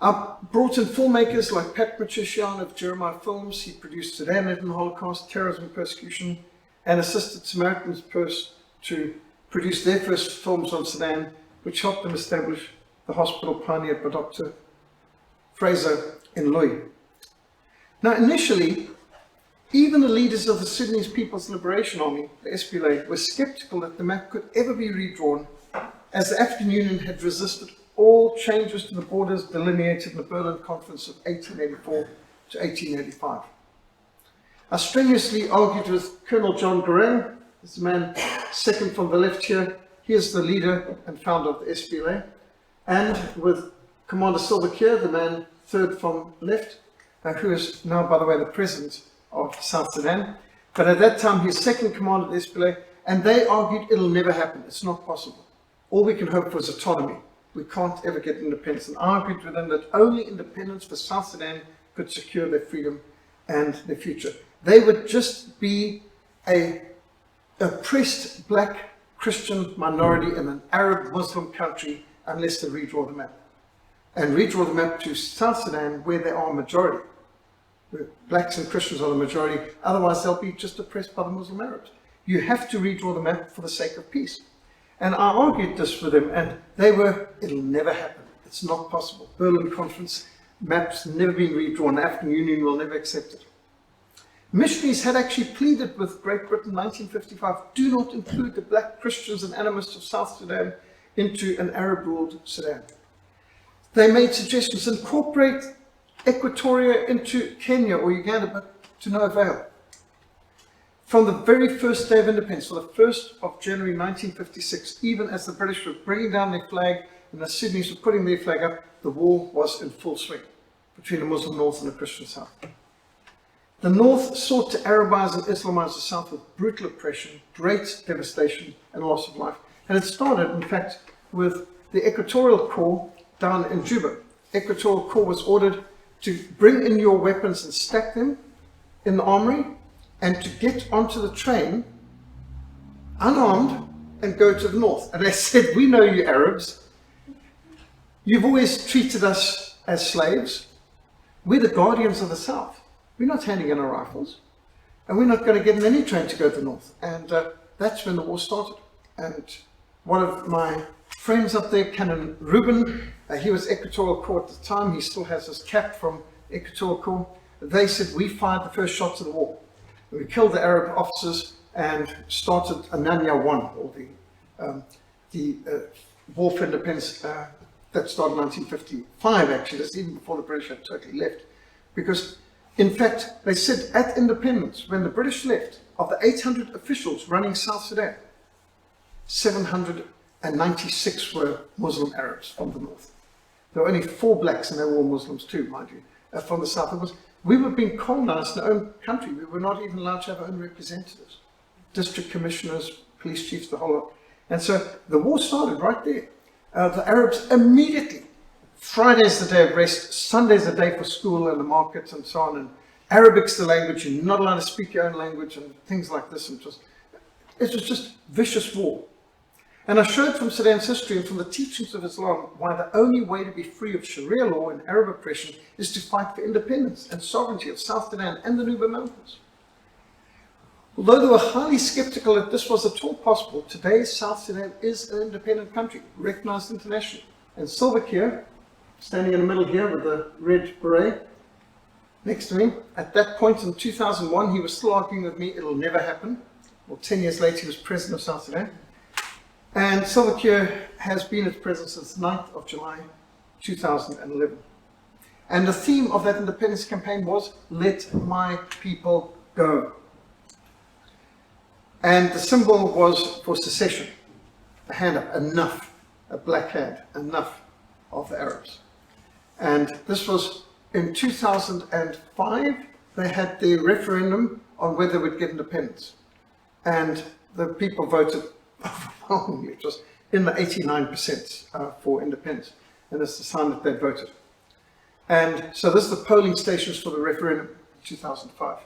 I brought in filmmakers like Pat Matrician of Jeremiah Films. He produced Sudan in the Holocaust, Terrorism and Persecution, and assisted Samaritans to produce their first films on Sudan, which helped them establish the hospital pioneered by Dr. Fraser in Lui. Now, initially, even the leaders of the Sudanese People's Liberation Army, the SPLA, were skeptical that the map could ever be redrawn, as the African Union had resisted all changes to the borders delineated in the Berlin Conference of 1884 to 1885. I strenuously argued with Colonel John Garang, this man second from the left here. He is the leader and founder of the SPLA, and with Commander Silva Kiir, the man third from left, who is now, by the way, the president of South Sudan. But at that time, he was second commander of the SPLA, and they argued it'll never happen. It's not possible. All we can hope for is autonomy. We can't ever get independence. And I argued with them that only independence for South Sudan could secure their freedom and their future. They would just be a oppressed black Christian minority in an Arab Muslim country unless they redraw the map. And redraw the map to South Sudan where they are a majority. Where blacks and Christians are the majority, otherwise they'll be just oppressed by the Muslim Arabs. You have to redraw the map for the sake of peace. And I argued this with them, and they were, it'll never happen. It's not possible. Berlin Conference, maps never been redrawn. The African Union will never accept it. Missionaries had actually pleaded with Great Britain in 1955, do not include the black Christians and animists of South Sudan into an Arab-ruled Sudan. They made suggestions, incorporate Equatoria into Kenya or Uganda, but to no avail. From the very first day of independence, so the 1st of January 1956, even as the British were bringing down their flag and the Sydneys were putting their flag up, the war was in full swing between a Muslim North and a Christian South. The North sought to Arabize and Islamize the South with brutal oppression, great devastation, and loss of life. And it started, in fact, with the Equatorial Corps down in Juba. Equatorial Corps was ordered to bring in your weapons and stack them in the armory, and to get onto the train unarmed and go to the north. And they said, we know you Arabs. You've always treated us as slaves. We're the guardians of the South. We're not handing in our rifles. And we're not going to get in any train to go to the north. And that's when the war started. And one of my friends up there, Canon Reuben, he was Equatorial Corps at the time. He still has his cap from Equatorial Corps. They said, we fired the first shots of the war. We killed the Arab officers and started Ananya 1, or the War for Independence that started in 1955, actually. That's even before the British had totally left. Because, in fact, they said at independence, when the British left, of the 800 officials running South Sudan, 796 were Muslim Arabs from the north. There were only 4 blacks, and they were all Muslims too, mind you, from the south. We were being colonized in our own country. We were not even allowed to have our own representatives, district commissioners, police chiefs, the whole lot. And so the war started right there. The Arabs immediately, Friday's the day of rest, Sunday's the day for school and the markets and so on, and Arabic's the language, you're not allowed to speak your own language and things like this. And it was just vicious war. And I showed from Sudan's history and from the teachings of Islam why the only way to be free of Sharia law and Arab oppression is to fight for independence and sovereignty of South Sudan and the Nuba Mountains. Although they were highly skeptical that this was at all possible, today South Sudan is an independent country, recognized internationally. And Silver Keir, standing in the middle here with the red beret next to me, at that point in 2001, he was still arguing with me, it'll never happen. Well, 10 years later, he was president of South Sudan. And Silver Keir has been its president since 9th of July 2011. And the theme of that independence campaign was, let my people go. And the symbol was for secession, a hand up, enough, a black hand, enough of the Arabs. And this was in 2005, they had the referendum on whether we'd get independence. And the people voted overwhelmingly. It was in the 89% for independence. And it's the sign that they voted. And so this is the polling stations for the referendum in 2005.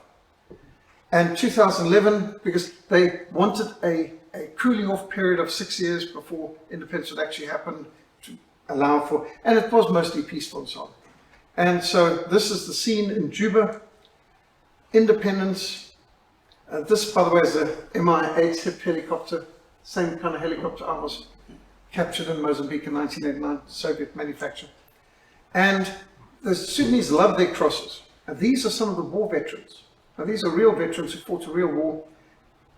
And 2011, because they wanted a cooling off period of 6 years before independence would actually happen to allow for, and it was mostly peaceful and so on. And so this is the scene in Juba, independence. This, by the way, is a Mi-8 Hip helicopter, same kind of helicopter I was captured in Mozambique in 1989, Soviet manufacture. And the Sudanese love their crosses. And these are some of the war veterans. Now, these are real veterans who fought a real war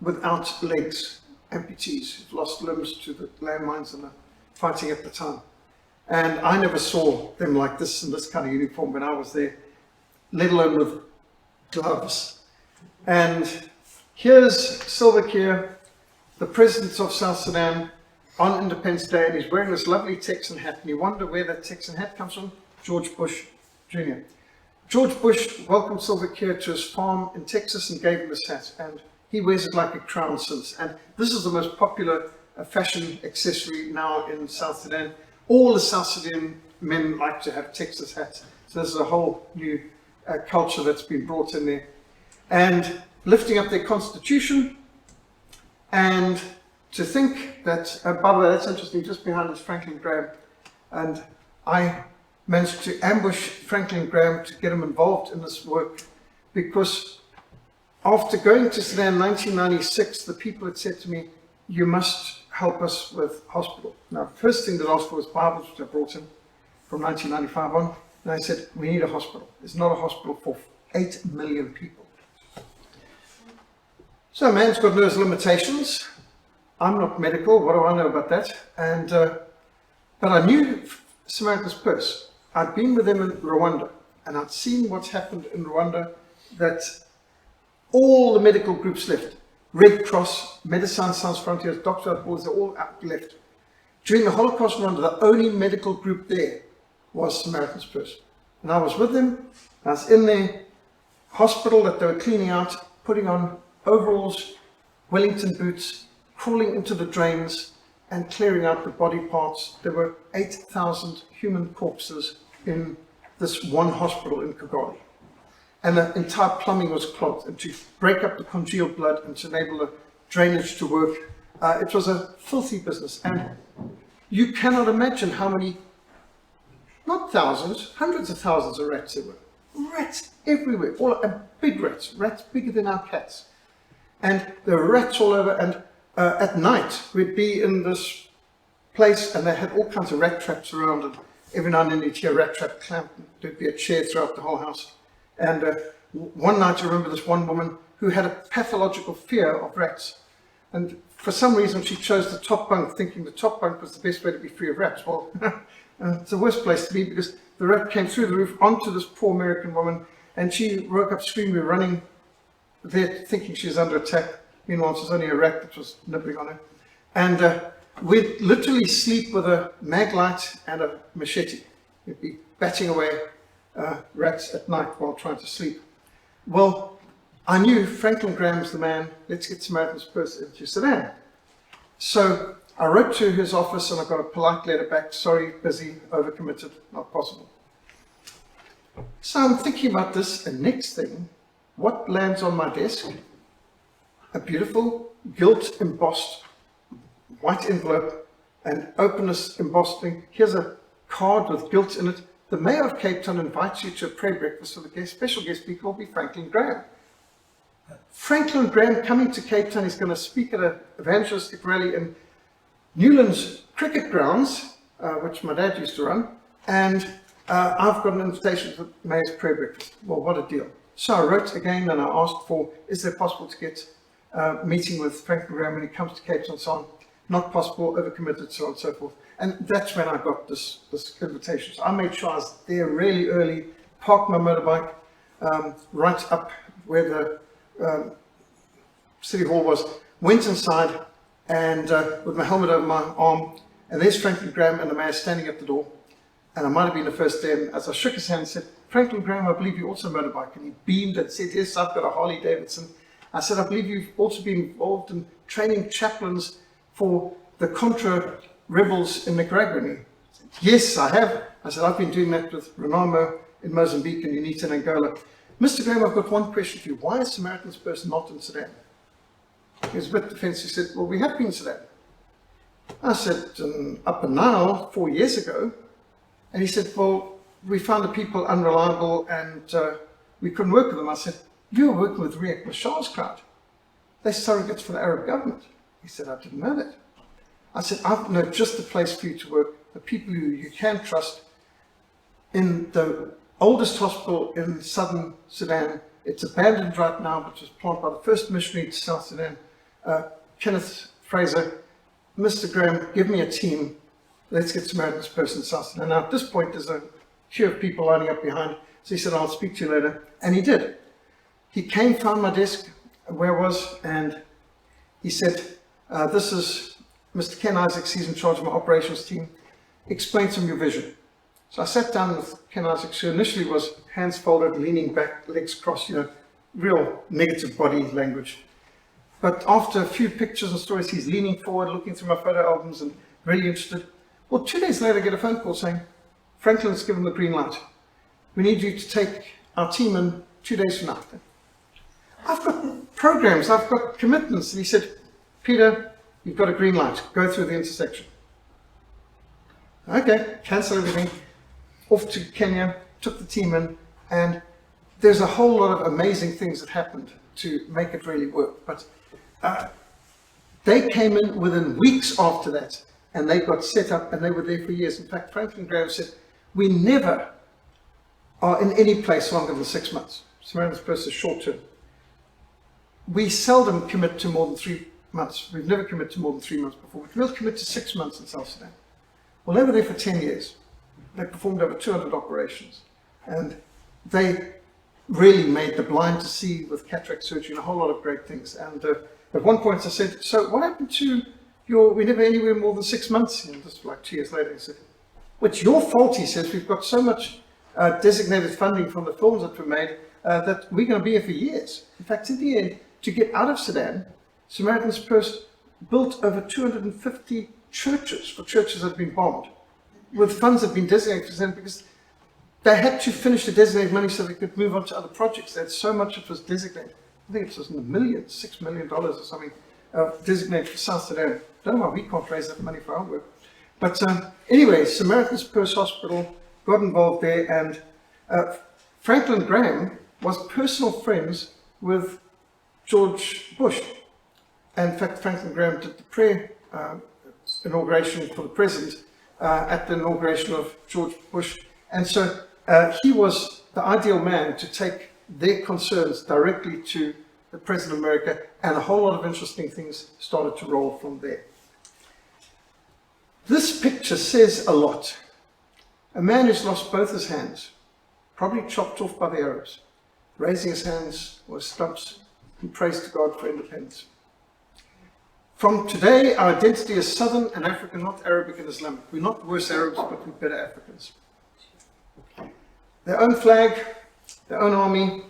without legs, amputees, who've lost limbs to the landmines and the fighting at the time. And I never saw them like this in this kind of uniform when I was there, let alone with gloves. And here's Silver Keir, the president of South Sudan, on Independence Day, and he's wearing this lovely Texan hat. And you wonder where that Texan hat comes from? George Bush Jr. George Bush welcomed Silver Keir to his farm in Texas and gave him his hat, and he wears it like a crown since. And this is the most popular fashion accessory now in South Sudan. All the South Sudan men like to have Texas hats. So this is a whole new culture that's been brought in there. And lifting up their constitution, and to think that, by the way, that's interesting, just behind us, Franklin Graham. And I managed to ambush Franklin Graham to get him involved in this work, because after going to Sudan in 1996, the people had said to me, you must help us with hospital. Now, the first thing they asked for was Bibles, which I brought in from 1995 on. And I said, we need a hospital. There's not a hospital for 8 million people. So man's got those limitations. I'm not medical. What do I know about that? And but I knew Samaritan's Purse. I'd been with them in Rwanda, and I'd seen what's happened in Rwanda, that All the medical groups left. Red Cross, Médecins Sans Frontières, Doctors Without Borders, they're all out left. During the Holocaust Rwanda, the only medical group there was Samaritan's Purse. And I was with them. I was in their hospital that they were cleaning out, putting on overalls, Wellington boots, crawling into the drains and clearing out the body parts. There were 8,000 human corpses in this one hospital in Kigali. And the entire plumbing was clogged. And to break up the congealed blood and to enable the drainage to work, it was a filthy business. And you cannot imagine how many, not thousands, hundreds of thousands of rats there were. Rats everywhere, all big rats bigger than our cats. And there were rats all over, and at night we'd be in this place and they had all kinds of rat traps around, and every now and then you'd hear a rat trap clamp, and there'd be a chair throughout the whole house. And one night I remember this one woman who had a pathological fear of rats, and for some reason she chose the top bunk, thinking the top bunk was the best way to be free of rats. Well, it's the worst place to be, because the rat came through the roof onto this poor American woman, and she woke up screaming, running there thinking she was under attack. Meanwhile, it was only a rat that was nibbling on her. And we'd literally sleep with a mag light and a machete. We'd be batting away rats at night while trying to sleep. Well, I knew Franklin Graham's the man. Let's get Samaritan's Purse into Sudan. So I wrote to his office and I got a polite letter back. Sorry, busy, overcommitted, not possible. So I'm thinking about this, and next thing, what lands on my desk? A beautiful gilt embossed white envelope and openness embossed thing. Here's a card with gilt in it. The Mayor of Cape Town invites you to a prayer breakfast with a special guest speaker will be Franklin Graham. Franklin Graham coming to Cape Town. He's going to speak at an evangelistic rally in Newlands cricket grounds, which my dad used to run. And I've got an invitation to the Mayor's prayer breakfast. Well, what a deal. So I wrote again and I asked for, is there possible to get a meeting with Franklin Graham when he comes to Cape Town and so on? Not possible, overcommitted, so on and so forth. And that's when I got this invitation. So I made sure I was there really early, parked my motorbike right up where the City Hall was, went inside and with my helmet over my arm, and there's Franklin Graham and the mayor standing at the door. And I might have been the first day, and as I shook his hand and said, Franklin Graham, I believe you also motorbike. And he beamed and said, yes, I've got a Harley Davidson. I said, I believe you've also been involved in training chaplains for the Contra rebels in Nicaragua. And he said, yes, I have. I said, I've been doing that with Renamo in Mozambique and UNITA in Angola. Mr. Graham, I've got one question for you. Why is Samaritan's Purse not in Sudan? He was a bit defensive. He said, well, we have been in Sudan. I said, up and now, 4 years ago. And he said, well, we found the people unreliable and we couldn't work with them. I said, you were working with Riek Mashar's crowd. They're surrogates for the Arab government. He said, I didn't know that. I said, I know just the place for you to work, the people who you can trust. In the oldest hospital in southern Sudan, it's abandoned right now, but was planted by the first missionary to South Sudan, Kenneth Fraser. Mr. Graham, give me a team. Let's get Samaritan's Purse in South Sudan. Now, at this point, there's a queue of people lining up behind. So he said, I'll speak to you later. And he did. He came, found my desk, where I was, and he said, this is Mr. Ken Isaacs, he's in charge of my operations team. Explain to him your vision. So I sat down with Ken Isaacs, who initially was hands folded, leaning back, legs crossed, real negative body language. But after a few pictures and stories, he's leaning forward, looking through my photo albums and really interested. Well, 2 days later, I get a phone call saying, Franklin's given the green light. We need you to take our team in 2 days from now. I've got programs, I've got commitments. And he said, Peter, you've got a green light. Go through the intersection. Okay, cancel everything. Off to Kenya, took the team in, and there's a whole lot of amazing things that happened to make it really work. But they came in within weeks after that, and they got set up, and they were there for years. In fact, Franklin Graham said, we never are in any place longer than 6 months. Samaritan's Purse is short term. We seldom commit to more than 3 months. We've never committed to more than 3 months before. We'll commit to 6 months in South Sudan. Well, they were there for 10 years. They performed over 200 operations. And they really made the blind to see with cataract surgery and a whole lot of great things. And at one point I said, so what happened to we never anywhere more than 6 months? And just like 2 years later, he said, well, it's your fault, he says. We've got so much designated funding from the films that were made that we're going to be here for years. In fact, in the end, to get out of Sudan, Samaritan's Purse built over 250 churches for churches that had been bombed, with funds that had been designated for them, because they had to finish the designated money so they could move on to other projects. They had so much it was designated. I think it was in the millions, $6 million or something, designated for South Sudan. Don't know why we can't raise that money for our work. But anyway, Samaritan's Purse Hospital got involved there, and Franklin Graham was personal friends with George Bush. And in fact, Franklin Graham did the prayer inauguration for the president at the inauguration of George Bush. And so he was the ideal man to take their concerns directly to the President of America, and a whole lot of interesting things started to roll from there. This picture says a lot. A man who's lost both his hands, probably chopped off by the Arabs, raising his hands or his stumps in praise to God for independence. From today, our identity is Southern and African, not Arabic and Islamic. We're not worse Arabs, but we're better Africans. Their own flag, their own army,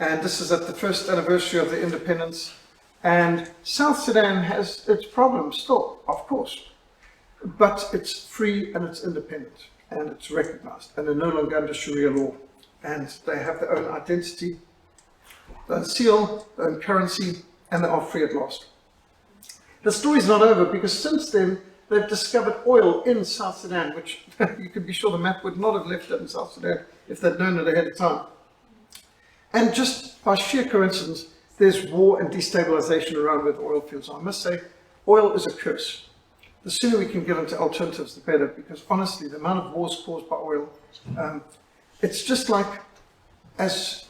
and this is at the first anniversary of the independence. And South Sudan has its problems still, of course, but it's free and it's independent and it's recognized, and they're no longer under Sharia law, and they have their own identity, their own seal, their own currency, and they are free at last. The story's not over, because since then they've discovered oil in South Sudan, which you could be sure the map would not have left it in South Sudan if they'd known it ahead of time. And just by sheer coincidence, there's war and destabilization around where the oil fields are. I must say, oil is a curse. The sooner we can get into alternatives, the better, because honestly, the amount of wars caused by oil, it's just like, as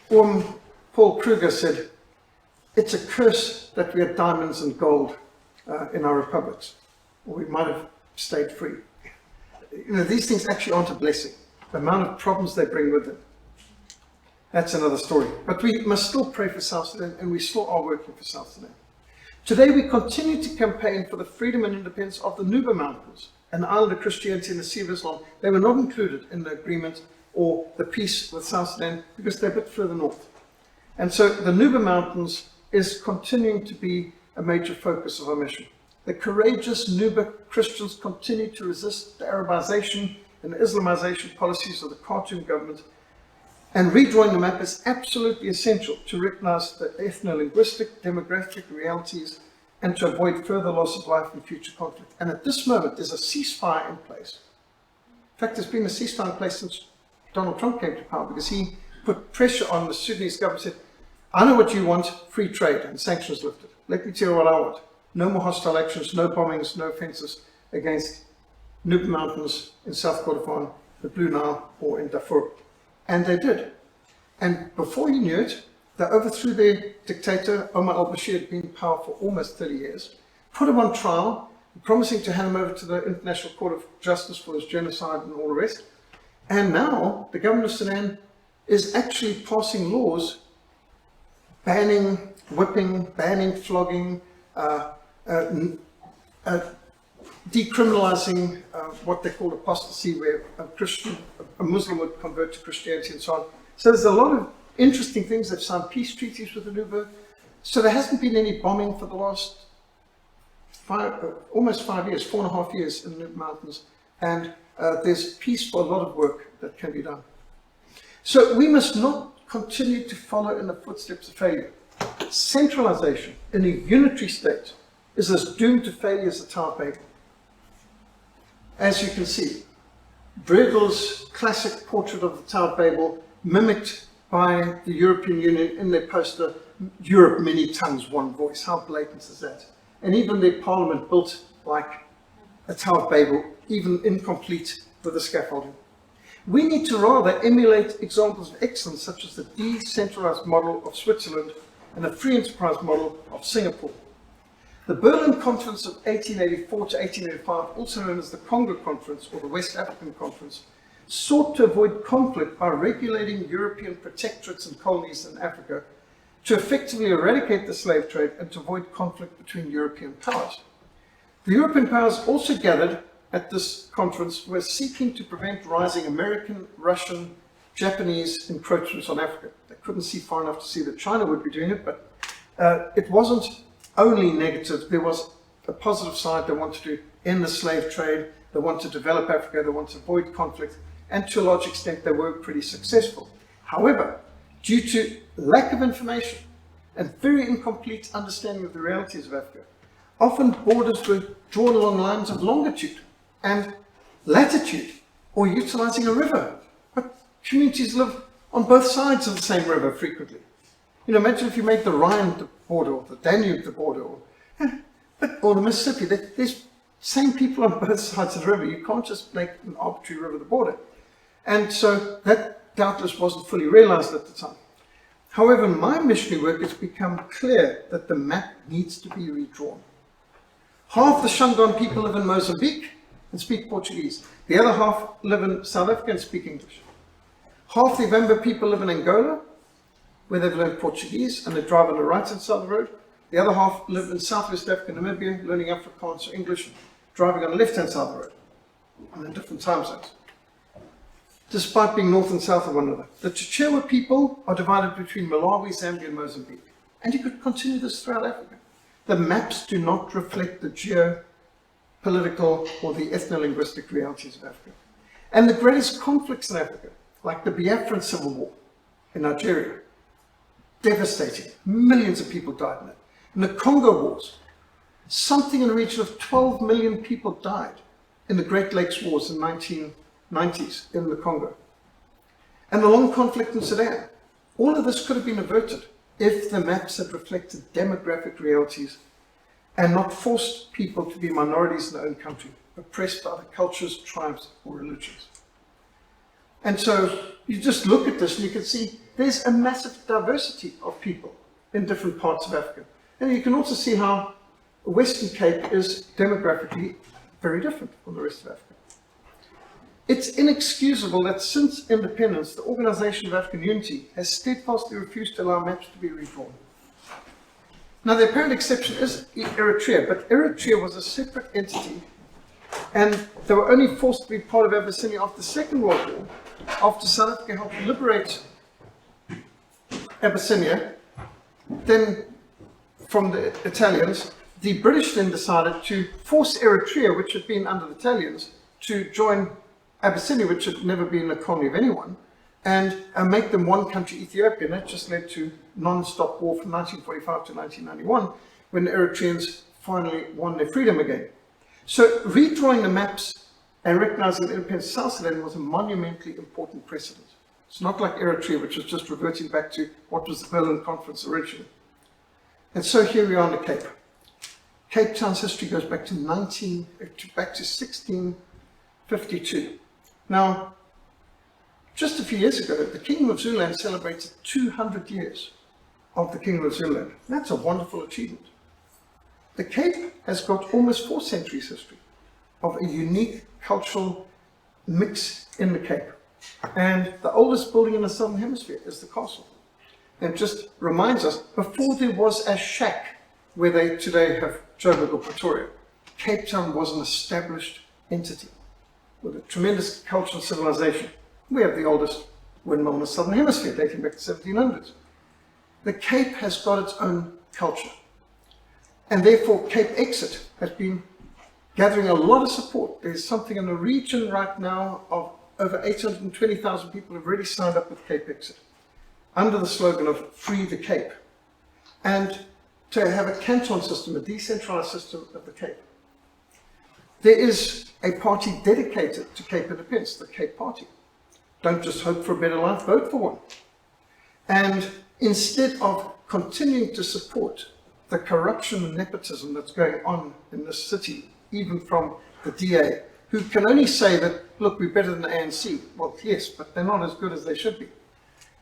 Paul Kruger said, it's a curse that we had diamonds and gold in our republics, or we might have stayed free. You know, these things actually aren't a blessing. The amount of problems they bring with them, that's another story. But we must still pray for South Sudan, and we still are working for South Sudan. Today we continue to campaign for the freedom and independence of the Nuba Mountains, an island of Christianity in the Sea of Islam. They were not included in the agreement or the peace with South Sudan because they're a bit further north. And so the Nuba Mountains is continuing to be a major focus of our mission. The courageous Nuba Christians continue to resist the Arabization and the Islamization policies of the Khartoum government, and redrawing the map is absolutely essential to recognize the ethno-linguistic, demographic realities and to avoid further loss of life and future conflict. And at this moment, there's a ceasefire in place. In fact, there's been a ceasefire in place since Donald Trump came to power, because he put pressure on the Sudanese government, said, I know what you want, free trade and sanctions lifted. Let me tell you what I want. No more hostile actions, no bombings, no offences against Nuba Mountains in South Kordofan, the Blue Nile, or in Darfur. And they did. And before you knew it, they overthrew their dictator. Omar al-Bashir had been in power for almost 30 years, put him on trial, promising to hand him over to the International Court of Justice for his genocide and all the rest. And now the government of Sudan is actually passing laws banning whipping, banning flogging, decriminalizing what they call apostasy, where a Muslim would convert to Christianity and so on. So there's a lot of interesting things. They've signed peace treaties with the Nuba. So there hasn't been any bombing for the last almost 5 years, 4.5 years in the Nuba Mountains. And there's peace for a lot of work that can be done. So we must not continue to follow in the footsteps of failure. Centralization in a unitary state is as doomed to failure as the Tower of Babel. As you can see, Bruegel's classic portrait of the Tower of Babel, mimicked by the European Union in their poster, Europe, many tongues, one voice. How blatant is that? And even their parliament built like a Tower of Babel, even incomplete with the scaffolding. We need to rather emulate examples of excellence, such as the decentralized model of Switzerland and the free enterprise model of Singapore. The Berlin Conference of 1884 to 1885, also known as the Congo Conference or the West African Conference, sought to avoid conflict by regulating European protectorates and colonies in Africa to effectively eradicate the slave trade and to avoid conflict between European powers. The European powers also gathered at this conference were seeking to prevent rising American, Russian, Japanese encroachments on Africa. They couldn't see far enough to see that China would be doing it, but it wasn't only negative. There was a positive side. They wanted to end the slave trade. They wanted to develop Africa. They wanted to avoid conflict. And to a large extent, they were pretty successful. However, due to lack of information and very incomplete understanding of the realities of Africa, often borders were drawn along lines of longitude and latitude, or utilizing a river. But communities live on both sides of the same river frequently. You know, imagine if you made the Rhine the border, or the Danube the border, or the Mississippi. There's same people on both sides of the river. You can't just make an arbitrary river the border. And so that doubtless wasn't fully realized at the time. However, in my missionary work, it's become clear that the map needs to be redrawn. Half the Shandong people live in Mozambique and speak Portuguese. The other half live in South Africa and speak English. Half the Ivamba people live in Angola, where they've learned Portuguese and they drive on the right-hand side of the road. The other half live in Southwest Africa, Namibia, learning Afrikaans or English, driving on the left-hand side of the road, and in different time zones, despite being north and south of one another. The Chichewa people are divided between Malawi, Zambia, and Mozambique. And you could continue this throughout Africa. The maps do not reflect the geopolitical or the ethno-linguistic realities of Africa. And the greatest conflicts in Africa, like the Biafran Civil War in Nigeria, devastating. Millions of people died in it. In the Congo Wars, something in the region of 12 million people died in the Great Lakes Wars in the 1990s in the Congo. And the long conflict in Sudan. All of this could have been averted if the maps had reflected demographic realities and not forced people to be minorities in their own country, oppressed by other cultures, tribes, or religions. And so you just look at this and you can see there's a massive diversity of people in different parts of Africa. And you can also see how the Western Cape is demographically very different from the rest of Africa. It's inexcusable that since independence, the Organization of African Unity has steadfastly refused to allow maps to be redrawn. Now, the apparent exception is Eritrea, but Eritrea was a separate entity, and they were only forced to be part of Abyssinia after the Second World War, after South Africa helped liberate Abyssinia. Then, from the Italians, the British then decided to force Eritrea, which had been under the Italians, to join Abyssinia, which had never been a colony of anyone, and make them one country, Ethiopia. And that just led to non-stop war from 1945 to 1991, when the Eritreans finally won their freedom again. So redrawing the maps and recognizing the independence of South Sudan was a monumentally important precedent. It's not like Eritrea, which was just reverting back to what was the Berlin Conference originally. And so here we are in the Cape. Cape Town's history goes back to 1652. Now, just a few years ago, the Kingdom of Zululand celebrated 200 years of the Kingdom of Zululand. That's a wonderful achievement. The Cape has got almost 4 centuries history of a unique cultural mix in the Cape. And the oldest building in the Southern Hemisphere is the castle. And it just reminds us, before there was a shack where they today have Joburg or Pretoria, Cape Town was an established entity with a tremendous cultural civilization. We have the oldest windmill in the Southern Hemisphere, dating back to the 1700s. The Cape has got its own culture. And therefore, Cape Exit has been gathering a lot of support. There's something in the region right now of over 820,000 people have already signed up with Cape Exit under the slogan of Free the Cape. And to have a canton system, a decentralized system of the Cape. There is a party dedicated to Cape independence, the Cape Party. Don't just hope for a better life, vote for one. And instead of continuing to support the corruption and nepotism that's going on in this city, even from the DA, who can only say that, look, we're better than the ANC. Well, yes, but they're not as good as they should be.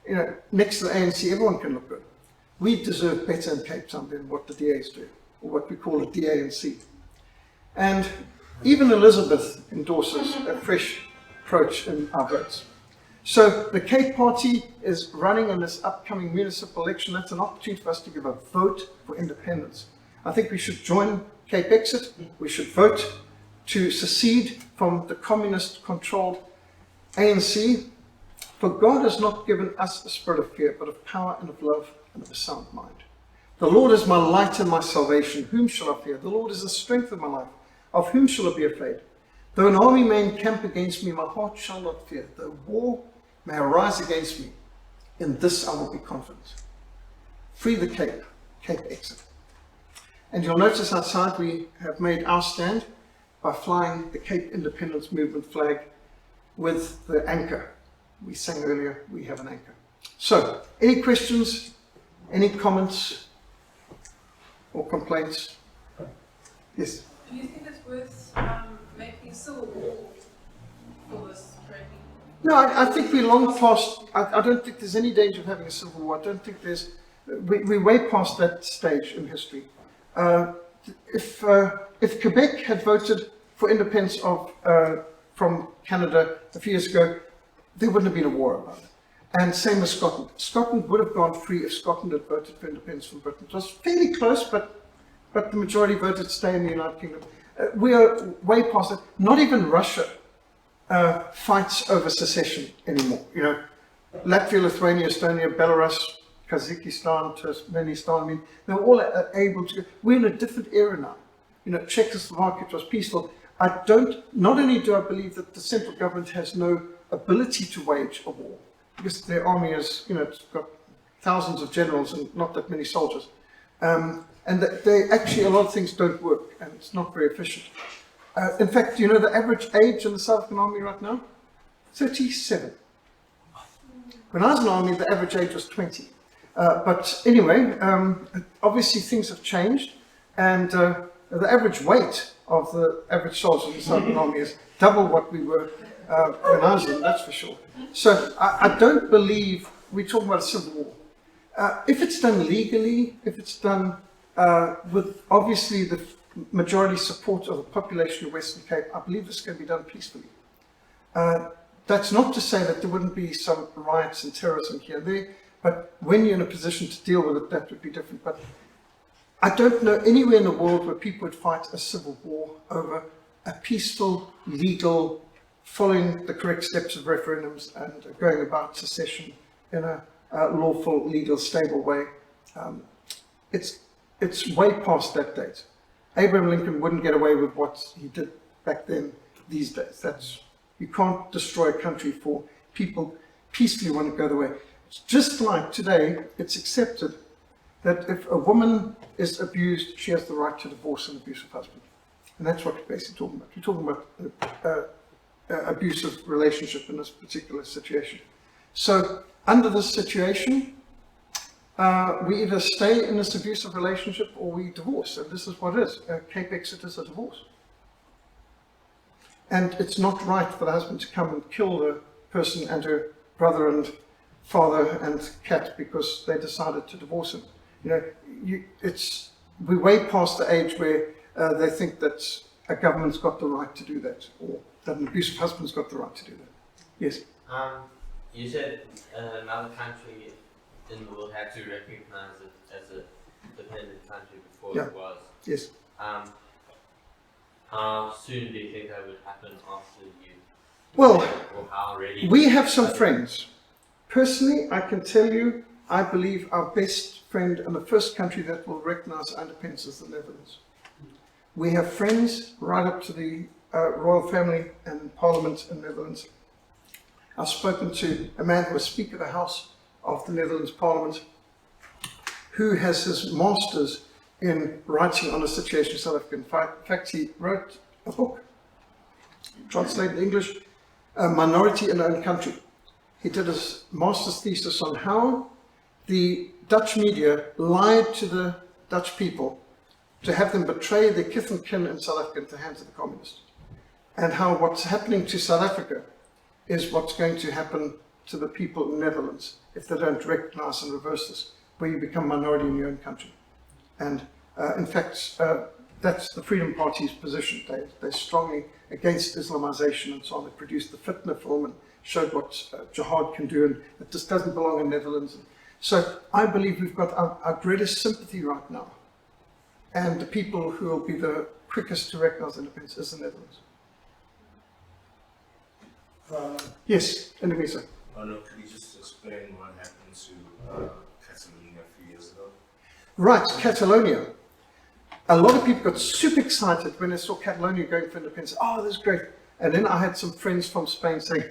You know, next to the ANC, everyone can look good. We deserve better in Cape Town than what the DAs do, or what we call a DANC. And even Elizabeth endorses a fresh approach in our votes. So the Cape Party is running in this upcoming municipal election. That's an opportunity for us to give a vote for independence. I think we should join Cape Exit. We should vote to secede from the communist-controlled ANC. For God has not given us a spirit of fear, but of power and of love and of a sound mind. The Lord is my light and my salvation. Whom shall I fear? The Lord is the strength of my life. Of whom shall I be afraid? Though an army may encamp against me, my heart shall not fear. Though war may arise against me, in this I will be confident. Free the Cape, Cape Exit. And you'll notice outside we have made our stand by flying the Cape Independence Movement flag with the anchor. We sang earlier, we have an anchor. So, any questions, any comments or complaints? Yes? Do you think it's worth making a civil war for this training? No, I think we're long past. I don't think there's any danger of having a civil war. I don't think there's. We're way past that stage in history. If Quebec had voted for independence from Canada a few years ago, there wouldn't have been a war about it. And same with Scotland. Scotland would have gone free if Scotland had voted for independence from Britain. It was fairly close, but the majority voted to stay in the United Kingdom. We are way past it. Not even Russia fights over secession anymore. You know, Latvia, Lithuania, Estonia, Belarus, Kazakhstan, Turkmenistan, I mean, they're all able to. We're in a different era now. You know, Czechoslovakia was peaceful. Not only do I believe that the central government has no ability to wage a war, because their army is, you know, it's got thousands of generals and not that many soldiers. And that they actually, a lot of things don't work and it's not very efficient. In fact, you know the average age in the South African Army right now? 37. When I was in the Army, the average age was 20. But anyway, obviously things have changed, and the average weight of the average soldier in the South African Army is double what we were when I was in, that's for sure. So I don't believe we're talking about a civil war. If it's done legally, if it's done with obviously the majority support of the population of Western Cape, I believe this can be done peacefully. That's not to say that there wouldn't be some riots and terrorism here and there, but when you're in a position to deal with it, that would be different. But I don't know anywhere in the world where people would fight a civil war over a peaceful, legal, following the correct steps of referendums and going about secession in a lawful, legal, stable way. It's way past that date. Abraham Lincoln wouldn't get away with what he did back then these days. You can't destroy a country for people peacefully want to go the way. It's just like today, it's accepted that if a woman is abused, she has the right to divorce an abusive husband. And that's what we're basically talking about. We're talking about abusive relationship in this particular situation. So under this situation, we either stay in this abusive relationship or we divorce, and this is what it is. Cape Exit is a divorce. And it's not right for the husband to come and kill the person and her brother and father and cat because they decided to divorce him. You know, we're way past the age where they think that a government's got the right to do that, or that an abusive husband's got the right to do that. Yes? You said another country in the world had to recognize it as a dependent country before it was. Yes. How soon do you think that would happen after you? Well, or how ready? We have some friends. Personally, I can tell you, I believe our best friend and the first country that will recognize our independence is the Netherlands. We have friends right up to the royal family and parliament in the Netherlands. I've spoken to a man who was Speaker of the House of the Netherlands Parliament, who has his master's in writing on the situation in South Africa. In fact, he wrote a book, translated in English, A Minority in Our Own Country. He did his master's thesis on how the Dutch media lied to the Dutch people to have them betray their kith and kin in South Africa into the hands of the communists. And how what's happening to South Africa is what's going to happen to the people in the Netherlands if they don't recognize and reverse this, where you become minority in your own country. And in fact, that's the Freedom Party's position. They strongly against Islamization and so on. They produced the Fitna film and showed what jihad can do, and it just doesn't belong in the Netherlands. So I believe we've got our greatest sympathy right now. And the people who will be the quickest to recognize independence is the Netherlands. Yes, Indonesian. No, could you just explain what happened to Catalonia a few years ago? Right, Catalonia. A lot of people got super excited when they saw Catalonia going for independence. Oh, this is great. And then I had some friends from Spain saying,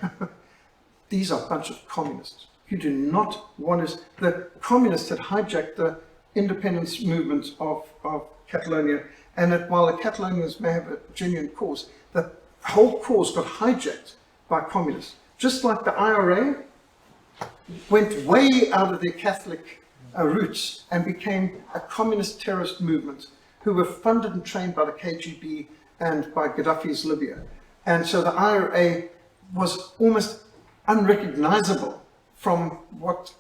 these are a bunch of communists. You do not want to... The communists had hijacked the independence movement of Catalonia, and that while the Catalonians may have a genuine cause, the whole cause got hijacked by communists. Just like the IRA went way out of their Catholic roots and became a communist terrorist movement who were funded and trained by the KGB and by Gaddafi's Libya. And so the IRA was almost unrecognizable from what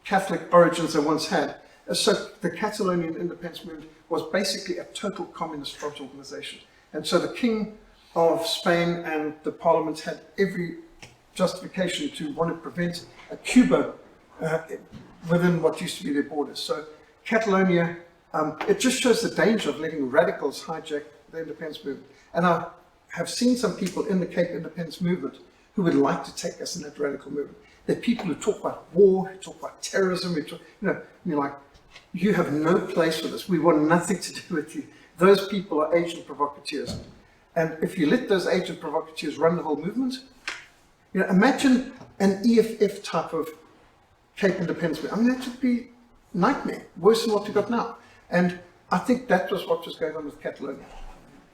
Catholic origins they once had. So the Catalonian independence movement was basically a total communist front organization. And so the King of Spain and the Parliament had every justification to want to prevent a Cuba within what used to be their borders. So Catalonia, it just shows the danger of letting radicals hijack the independence movement. And I have seen some people in the Cape independence movement who would like to take us in that radical movement. They're people who talk about war, who talk about terrorism, who talk, and you're like, you have no place for this. We want nothing to do with you. Those people are agent provocateurs. And if you let those agent provocateurs run the whole movement, imagine an EFF type of Cape independence movement. I mean, that would be nightmare, worse than what we've got now. And I think that was what was going on with Catalonia.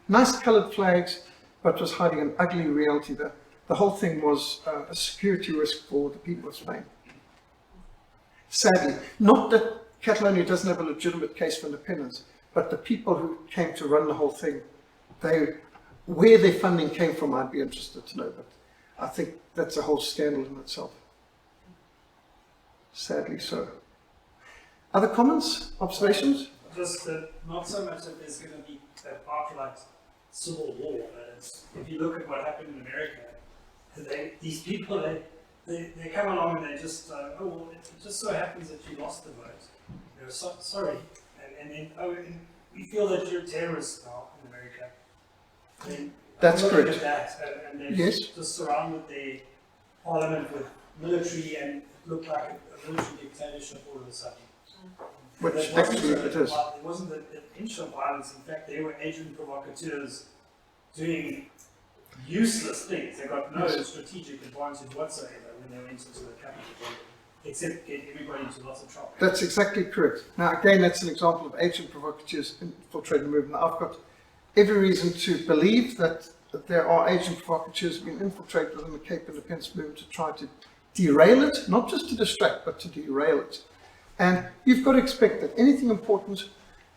Nice coloured flags, but was hiding an ugly reality. The whole thing was a security risk for the people of Spain. Sadly, not that Catalonia doesn't have a legitimate case for independence, but the people who came to run the whole thing, where their funding came from, I'd be interested to know, but I think that's a whole scandal in itself. Sadly so. Other comments, observations? Just that not so much that there's going to be that outright civil war, but if you look at what happened in America, these people, they come along and they just, oh, well, it just so happens that you lost the vote. Sorry. And then, and we feel that you're terrorists now in America. And that's correct. at that, and they just surrounded the parliament with military, and it looked like a military dictatorship all of a sudden. Which actually it is. It wasn't an inch of violence. In fact, they were agent provocateurs doing useless things. They got no strategic advantage whatsoever when they went into the capital building, except get everybody into lots of trouble. That's exactly correct. Now, again, that's an example of agent provocateurs infiltrating the movement. I've got every reason to believe that there are agent provocateurs being infiltrated within the Cape independence movement to try to derail it, not just to distract, but to derail it. And you've got to expect that anything important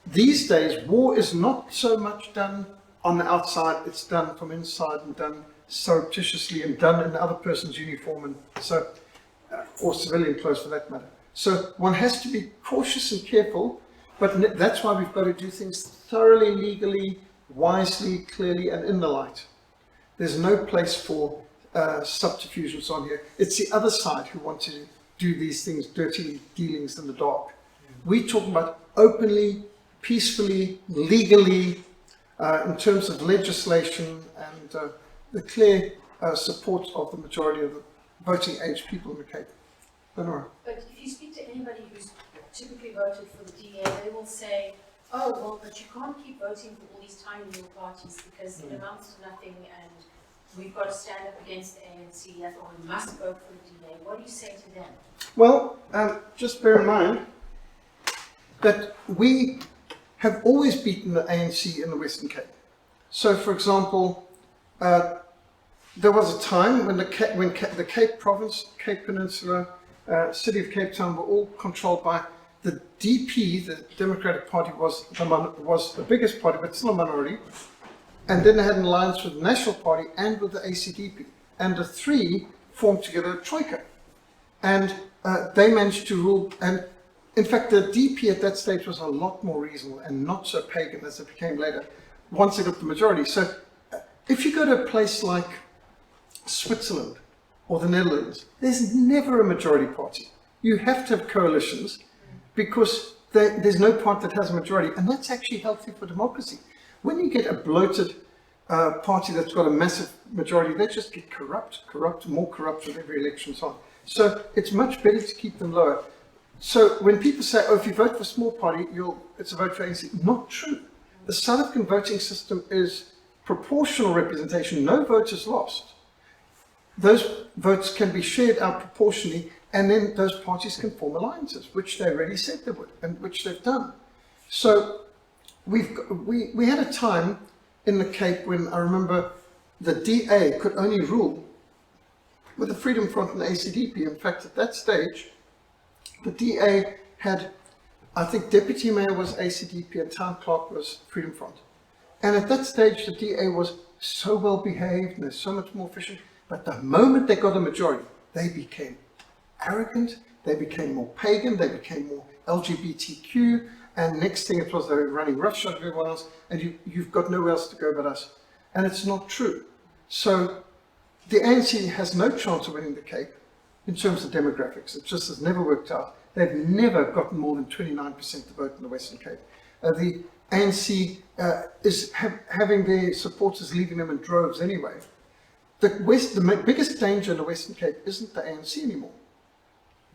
these days, war is not so much done on the outside, it's done from inside and done surreptitiously and done in the other person's uniform, and so, or civilian clothes for that matter. So one has to be cautious and careful, but that's why we've got to do things thoroughly, legally, wisely, clearly, and in the light. There's no place for subterfuges on here. It's the other side who want to do these things, dirty dealings in the dark. We talk about openly, peacefully, legally, in terms of legislation and the clear support of the majority of the voting age people in the Cape. Lenora. But if you speak to anybody who's typically voted for the DA, they will say, oh, well, but you can't keep voting for all these tiny little parties because it amounts to nothing and we've got to stand up against the ANC, therefore we must vote for the DA. What do you say to them? Well, just bear in mind that we have always beaten the ANC in the Western Cape. So, for example, there was a time when the Cape Province, Cape Peninsula, City of Cape Town were all controlled by the DP, the Democratic Party was the biggest party, but still a minority. And then they had an alliance with the National Party and with the ACDP. And the three formed together a troika. And they managed to rule, and in fact the DP at that stage was a lot more reasonable and not so pagan as it became later, once they got the majority. So if you go to a place like Switzerland or the Netherlands, there's never a majority party. You have to have coalitions because there's no part that has a majority, and that's actually healthy for democracy. When you get a bloated party that's got a massive majority, they just get more corrupt with every election on. So it's much better to keep them lower. So when people say, oh, if you vote for a small party, it's a vote for ANC, not true. The South African voting system is proportional representation. No vote is lost. Those votes can be shared out proportionally, and then those parties can form alliances, which they already said they would, and which they've done. So we had a time in the Cape when I remember the DA could only rule with the Freedom Front and the ACDP. In fact, at that stage, the DA had, I think, Deputy Mayor was ACDP and Town Clerk was Freedom Front. And at that stage, the DA was so well behaved and they're so much more efficient. But the moment they got a majority, they became arrogant, they became more pagan, they became more LGBTQ, and next thing it was they were running roughshod of everyone else, and you've got nowhere else to go but us. And it's not true. So the ANC has no chance of winning the Cape in terms of demographics. It just has never worked out. They've never gotten more than 29% to vote in the Western Cape. The ANC is having their supporters leaving them in droves anyway. The biggest danger in the Western Cape isn't the ANC anymore.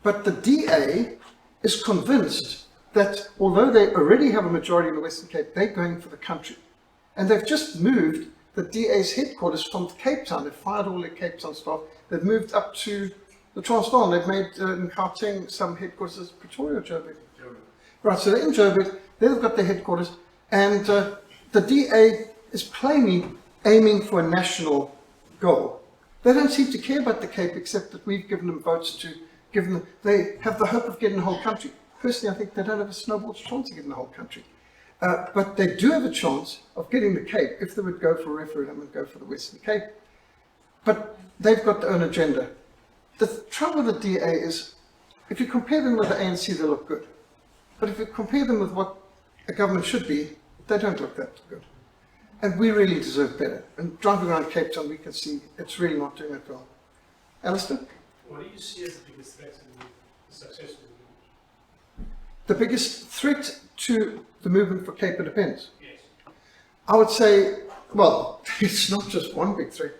But the DA is convinced that although they already have a majority in the Western Cape, they're going for the country. And they've just moved the DA's headquarters from Cape Town. They've fired all their Cape Town staff. They've moved up to the Transvaal. They've made in Gauteng some headquarters, Pretoria or Joburg. Right, so they're in Joburg. They've got their headquarters. And the DA is plainly aiming for a national goal. They don't seem to care about the Cape except that we've given them votes to give them, they have the hope of getting the whole country. Personally, I think they don't have a snowball's chance of getting the whole country. But they do have a chance of getting the Cape if they would go for a referendum and go for the Western Cape. But they've got their own agenda. The trouble with the DA is, if you compare them with the ANC, they look good. But if you compare them with what a government should be, they don't look that good. And we really deserve better. And driving around Cape Town, we can see it's really not doing that well. Alistair? What do you see as the biggest threat to the successful movement? The biggest threat to the movement for Cape Independence? Yes. I would say, well, it's not just one big threat.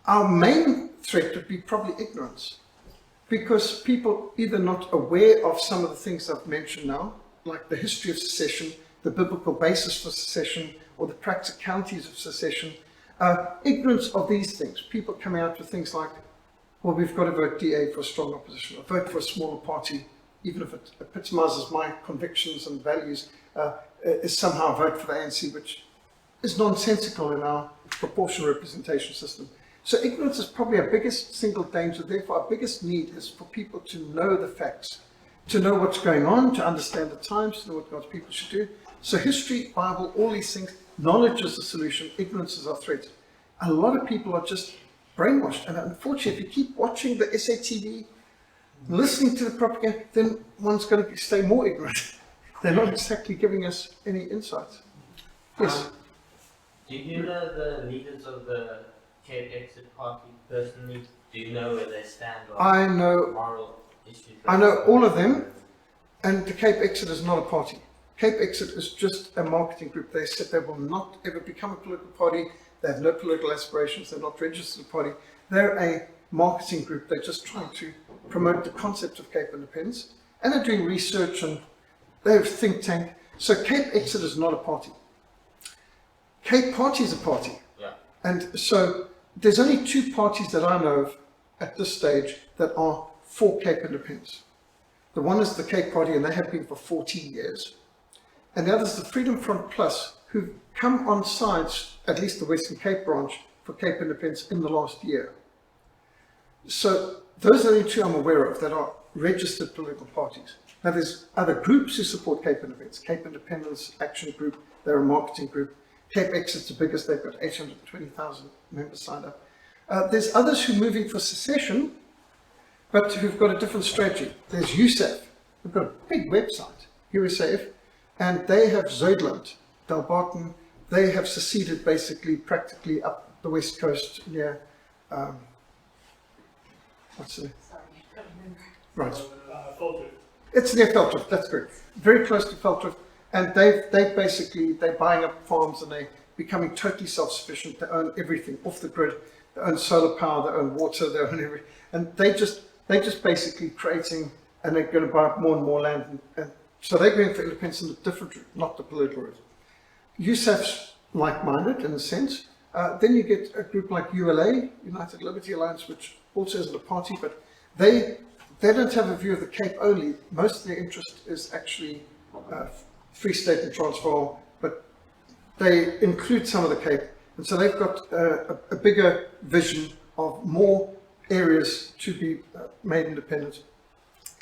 Our main threat would be probably ignorance. Because people either not aware of some of the things I've mentioned now, like the history of secession, the biblical basis for secession, or the practicalities of secession, ignorance of these things. People coming out with things like, well, we've got to vote DA for a strong opposition, or vote for a smaller party, even if it epitomizes my convictions and values, is somehow a vote for the ANC, which is nonsensical in our proportional representation system. So ignorance is probably our biggest single danger. Therefore, our biggest need is for people to know the facts, to know what's going on, to understand the times, to know what God's people should do. So history, Bible, all these things, knowledge is the solution, ignorance is our threat. A lot of people are just brainwashed. And unfortunately, if you keep watching the SATV, listening to the propaganda, then one's going to stay more ignorant. They're not exactly giving us any insights. Yes? Do you know the leaders of the Cape Exit Party personally? Do you know where they stand on moral issues? I know all of them, and the Cape Exit is not a party. Cape Exit is just a marketing group. They said they will not ever become a political party. They have no political aspirations. They're not registered a party. They're a marketing group. They're just trying to promote the concept of Cape Independence. And they're doing research, and they have a think tank. So Cape Exit is not a party. Cape Party is a party. Yeah. And so there's only two parties that I know of at this stage that are for Cape Independence. The one is the Cape Party, and they have been for 14 years. And the other is the Freedom Front Plus, who've come on sides, at least the Western Cape branch, for Cape Independence in the last year. So those are the two I'm aware of that are registered political parties. Now there's other groups who support Cape Independence. Cape Independence Action Group, they're a marketing group. Cape Exit's the biggest, they've got 820,000 members signed up. There's others who are moving for secession, but who've got a different strategy. There's USAF, who've got a big website, USAF, and they have Zuidland, Dalbarton, they have seceded basically practically up the west coast near, what's the, Sorry, I can't remember. right. Filtered. It's near Feltriff, that's correct. Very close to Feltriff. And they're buying up farms and they're becoming totally self-sufficient. They own everything off the grid. They own solar power, they own water, they own everything. And they're just basically creating, and they're going to buy up more and more land. And so they're going for independence in a different route, not the political route. USAF's like-minded in a sense. Then you get a group like ULA, United Liberty Alliance, which also isn't a party, but they don't have a view of the Cape only. Most of their interest is actually Free State and Transvaal, but they include some of the Cape. And so they've got a bigger vision of more areas to be made independent.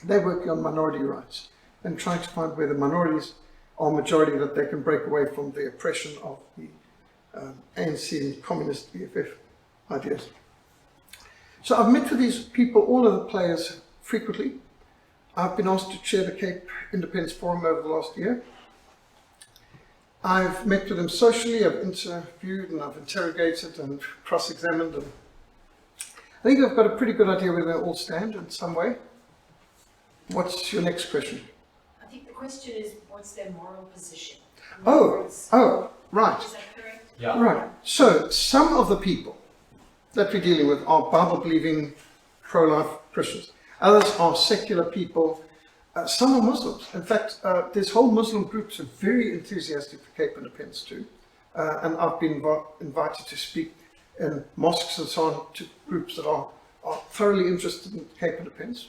They're working on minority rights and trying to find where the minorities are majority, that they can break away from the oppression of the ANC and communist EFF ideas. So I've met with these people, all of the players, frequently. I've been asked to chair the Cape Independence Forum over the last year. I've met with them socially, I've interviewed and I've interrogated and cross-examined, and I think I've got a pretty good idea where they all stand in some way. What's your next question? I think the question is, what's their moral position? Oh, right. Is that correct? Yeah. Right. So some of the people that we're dealing with are Bible-believing, pro-life Christians. Others are secular people. Some are Muslims. In fact, there's whole Muslim groups are very enthusiastic for Cape Independence too. And I've been invited to speak in mosques and so on to groups that are thoroughly interested in Cape Independence.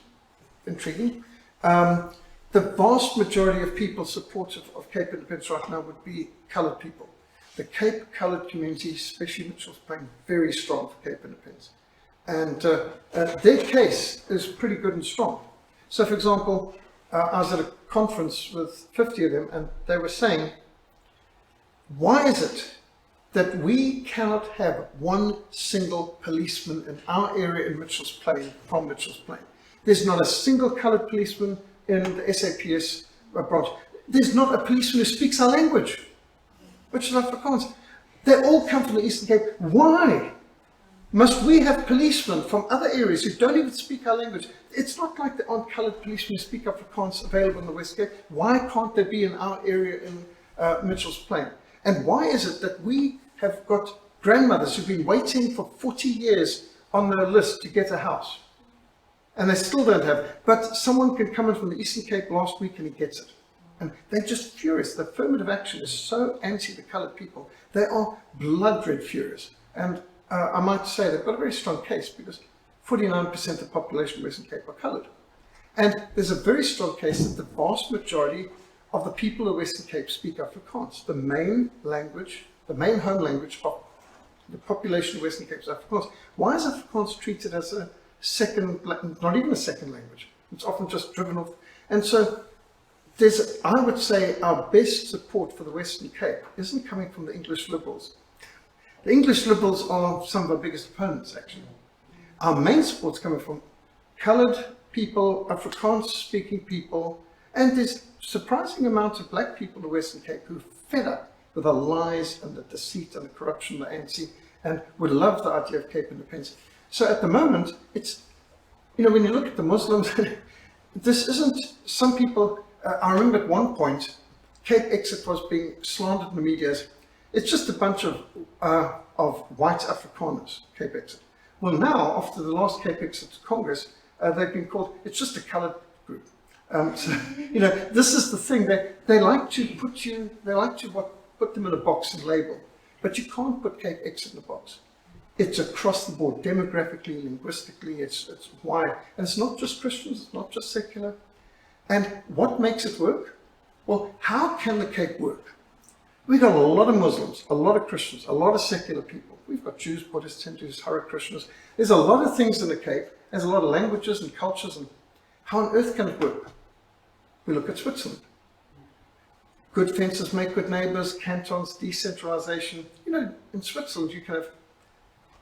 Intriguing. The vast majority of people supportive of Cape Independence right now would be coloured people. The Cape coloured community, especially Mitchell's Plain, very strong for Cape Independence. And their case is pretty good and strong. So, for example, I was at a conference with 50 of them, and they were saying, why is it that we cannot have one single policeman in our area in Mitchell's Plain, from Mitchell's Plain? There's not a single coloured policeman in the SAPS branch. There's not a policeman who speaks our language, which is Afrikaans. They all come from the Eastern Cape. Why must we have policemen from other areas who don't even speak our language? It's not like there aren't coloured policemen who speak Afrikaans available in the West Cape. Why can't they be in our area in Mitchell's Plain? And why is it that we have got grandmothers who've been waiting for 40 years on their list to get a house? And they still don't have. But someone can come in from the Eastern Cape last week and he gets it. And they're just furious. The affirmative action is so anti the coloured people. They are blood red furious. And I might say they've got a very strong case because 49% of the population of Western Cape are coloured. And there's a very strong case that the vast majority of the people of Western Cape speak Afrikaans. The main language, the main home language of the population of Western Cape is Afrikaans. Why is Afrikaans treated as a second, not even a second language? It's often just driven off. And so there's, I would say, our best support for the Western Cape isn't coming from the English Liberals. The English Liberals are some of our biggest opponents, actually. Our main support's coming from coloured people, Afrikaans-speaking people, and there's surprising amount of black people in the Western Cape who are fed up with the lies and the deceit and the corruption of the ANC and would love the idea of Cape Independence. So at the moment, it's, you know, when you look at the Muslims, this isn't, some people, I remember at one point, Cape Exit was being slandered in the media as, it's just a bunch of white Afrikaners, Cape Exit. Well now, after the last Cape Exit Congress, they've been called, it's just a coloured group. So, you know, this is the thing, they like to put you, they like to put them in a box and label, but you can't put Cape Exit in a box. It's across the board, demographically, linguistically, it's wide. And it's not just Christians, it's not just secular. And what makes it work? Well, how can the Cape work? We've got a lot of Muslims, a lot of Christians, a lot of secular people. We've got Jews, Buddhists, Hindus, Hare Krishnas. There's a lot of things in the Cape. There's a lot of languages and cultures. And how on earth can it work? We look at Switzerland. Good fences make good neighbours, cantons, decentralisation. You know, in Switzerland you can have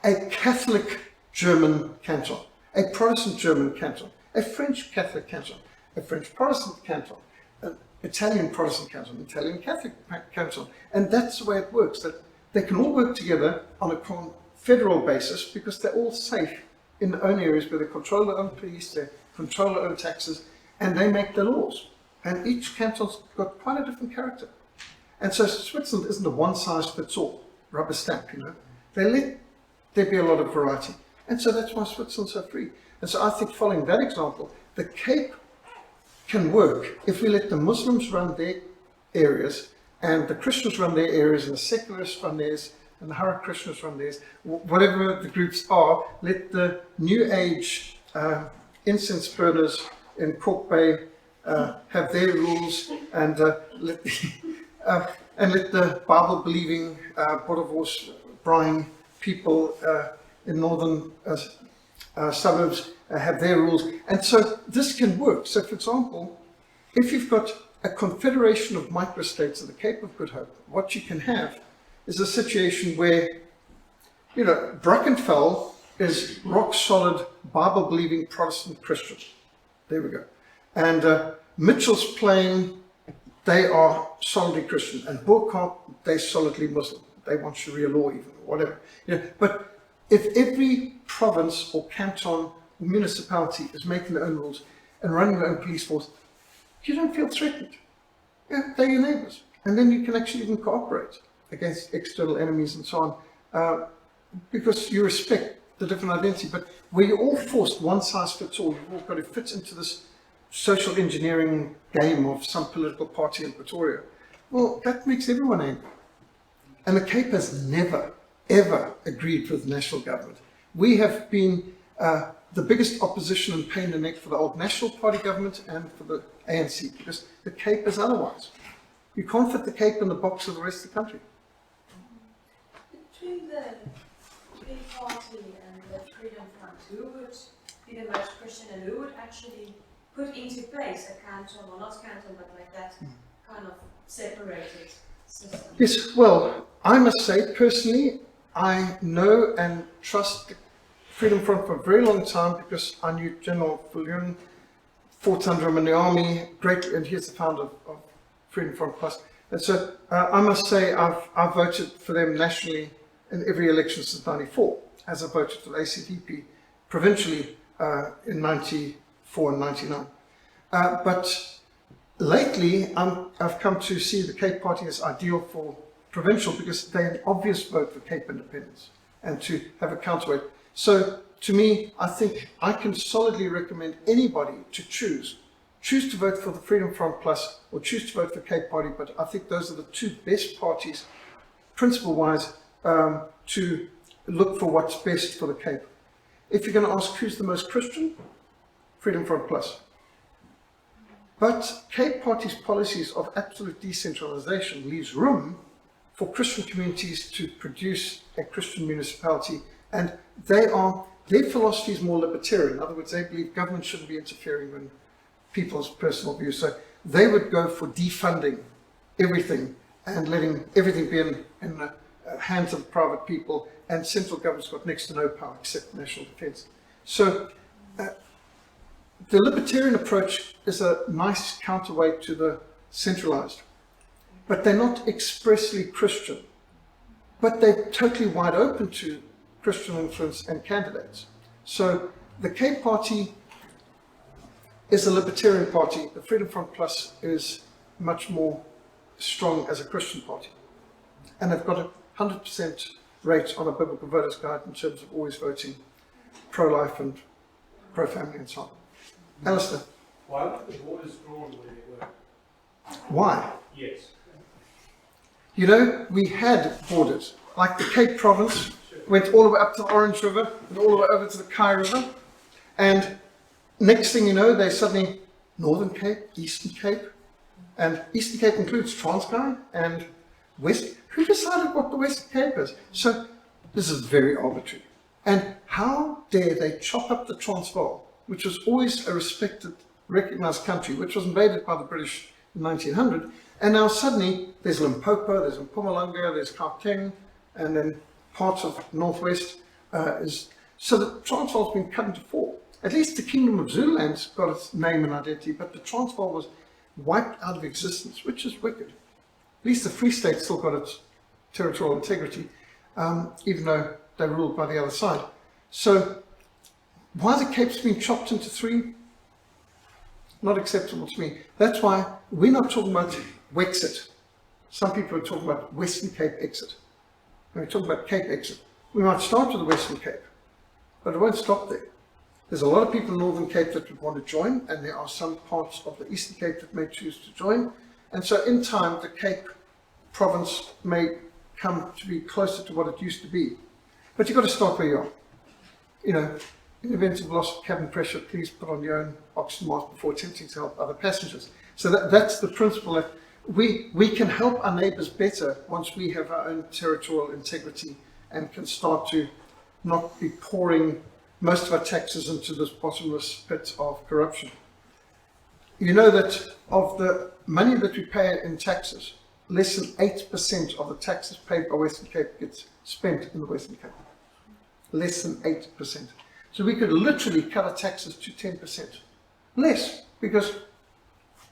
a Catholic German canton, a Protestant German canton, a French Catholic canton, a French Protestant canton, an Italian Protestant canton, Italian Catholic canton. And that's the way it works, that they can all work together on a federal basis because they're all safe in their own areas where they control their own police, they control their own taxes, and they make the laws. And each canton's got quite a different character. And so Switzerland isn't a one-size-fits-all rubber stamp, you know. They let there be a lot of variety. And so that's why Switzerland's so free. And so I think following that example, the Cape can work if we let the Muslims run their areas and the Christians run their areas and the secularists run theirs and the Hare Krishnas run theirs, whatever the groups are, let the New Age incense burners in Cork Bay have their rules, and let the Bible-believing Boerewors Brian people in northern suburbs have their rules, and so this can work. So, for example, if you've got a confederation of microstates of the Cape of Good Hope, what you can have is a situation where, you know, Brackenfell is rock solid Bible-believing Protestant Christian. There we go. And Mitchell's Plain, they are solidly Christian, and Burkhardt, they're solidly Muslim. They want Sharia law even, or whatever. You know, but if every province or canton or municipality is making their own rules and running their own police force, you don't feel threatened. Yeah, they're your neighbours. And then you can actually even cooperate against external enemies and so on, because you respect the different identity. But where you're all forced one size fits all, you've all got to fit into this social engineering game of some political party in Pretoria, well, that makes everyone angry. And the Cape has never, ever agreed with the national government. We have been the biggest opposition and pain in the neck for the old National Party government and for the ANC, because the Cape is otherwise. You can't fit the Cape in the box of the rest of the country. Between the Green Party and the Freedom Front, who would be the most Christian and who would actually put into place a canton, or not canton, but like that kind of separated system? Yes, well, I must say, personally, I know and trust the Freedom Front for a very long time because I knew General Viljoen, fought under him in the army, and he's the founder of Freedom Front Plus. And so I must say I've voted for them nationally in every election since '94, as I voted for the ACDP provincially in '94 and '99. But lately I've come to see the Cape Party as ideal for provincial because they're an obvious vote for Cape independence and to have a counterweight. So to me, I think I can solidly recommend anybody to choose to vote for the Freedom Front Plus or choose to vote for Cape Party, but I think those are the two best parties, principle-wise, to look for what's best for the Cape. If you're going to ask who's the most Christian, Freedom Front Plus. But Cape Party's policies of absolute decentralization leaves room for Christian communities to produce a Christian municipality, and their philosophy is more libertarian. In other words, they believe government shouldn't be interfering in people's personal views. So they would go for defunding everything and letting everything be in the hands of private people, and central government's got next to no power except national defense. So the libertarian approach is a nice counterweight to the centralized, but they're not expressly Christian, but they're totally wide open to Christian influence and candidates. So the Cape Party is a libertarian party. The Freedom Front Plus is much more strong as a Christian party. And they've got a 100% rate on a biblical voters guide in terms of always voting pro-life and pro-family and so on. Alistair? Why were the borders drawn where they were? Why? Yes. You know, we had borders. Like the Cape Province went all the way up to the Orange River and all the way over to the Kai River. And next thing you know, they suddenly Northern Cape, Eastern Cape, and Eastern Cape includes Transkei and West. Who decided what the Western Cape is? So this is very arbitrary. And how dare they chop up the Transvaal, which was always a respected, recognized country, which was invaded by the British in 1900, and now suddenly there's Limpopo, there's Mpumalanga, there's Gauteng, and then parts of Northwest so the Transvaal's been cut into four. At least the Kingdom of Zululand's got its name and identity, but the Transvaal was wiped out of existence, which is wicked. At least the Free State still got its territorial integrity, even though they're ruled by the other side. So why the Cape's been chopped into three? Not acceptable to me. That's why we're not talking about Wexit. Some people are talking about Western Cape exit. When we talk about Cape exit, we might start with the Western Cape, but it won't stop there. There's a lot of people in Northern Cape that would want to join, and there are some parts of the Eastern Cape that may choose to join. And so in time, the Cape province may come to be closer to what it used to be. But you've got to start where you are. You know, in the event of loss of cabin pressure, please put on your own oxygen mask before attempting to help other passengers. So that's the principle, that we can help our neighbours better once we have our own territorial integrity and can start to not be pouring most of our taxes into this bottomless pit of corruption. You know that of the money that we pay in taxes, less than 8% of the taxes paid by Western Cape gets spent in the Western Cape. Less than 8%. So we could literally cut our taxes to 10%. Less, because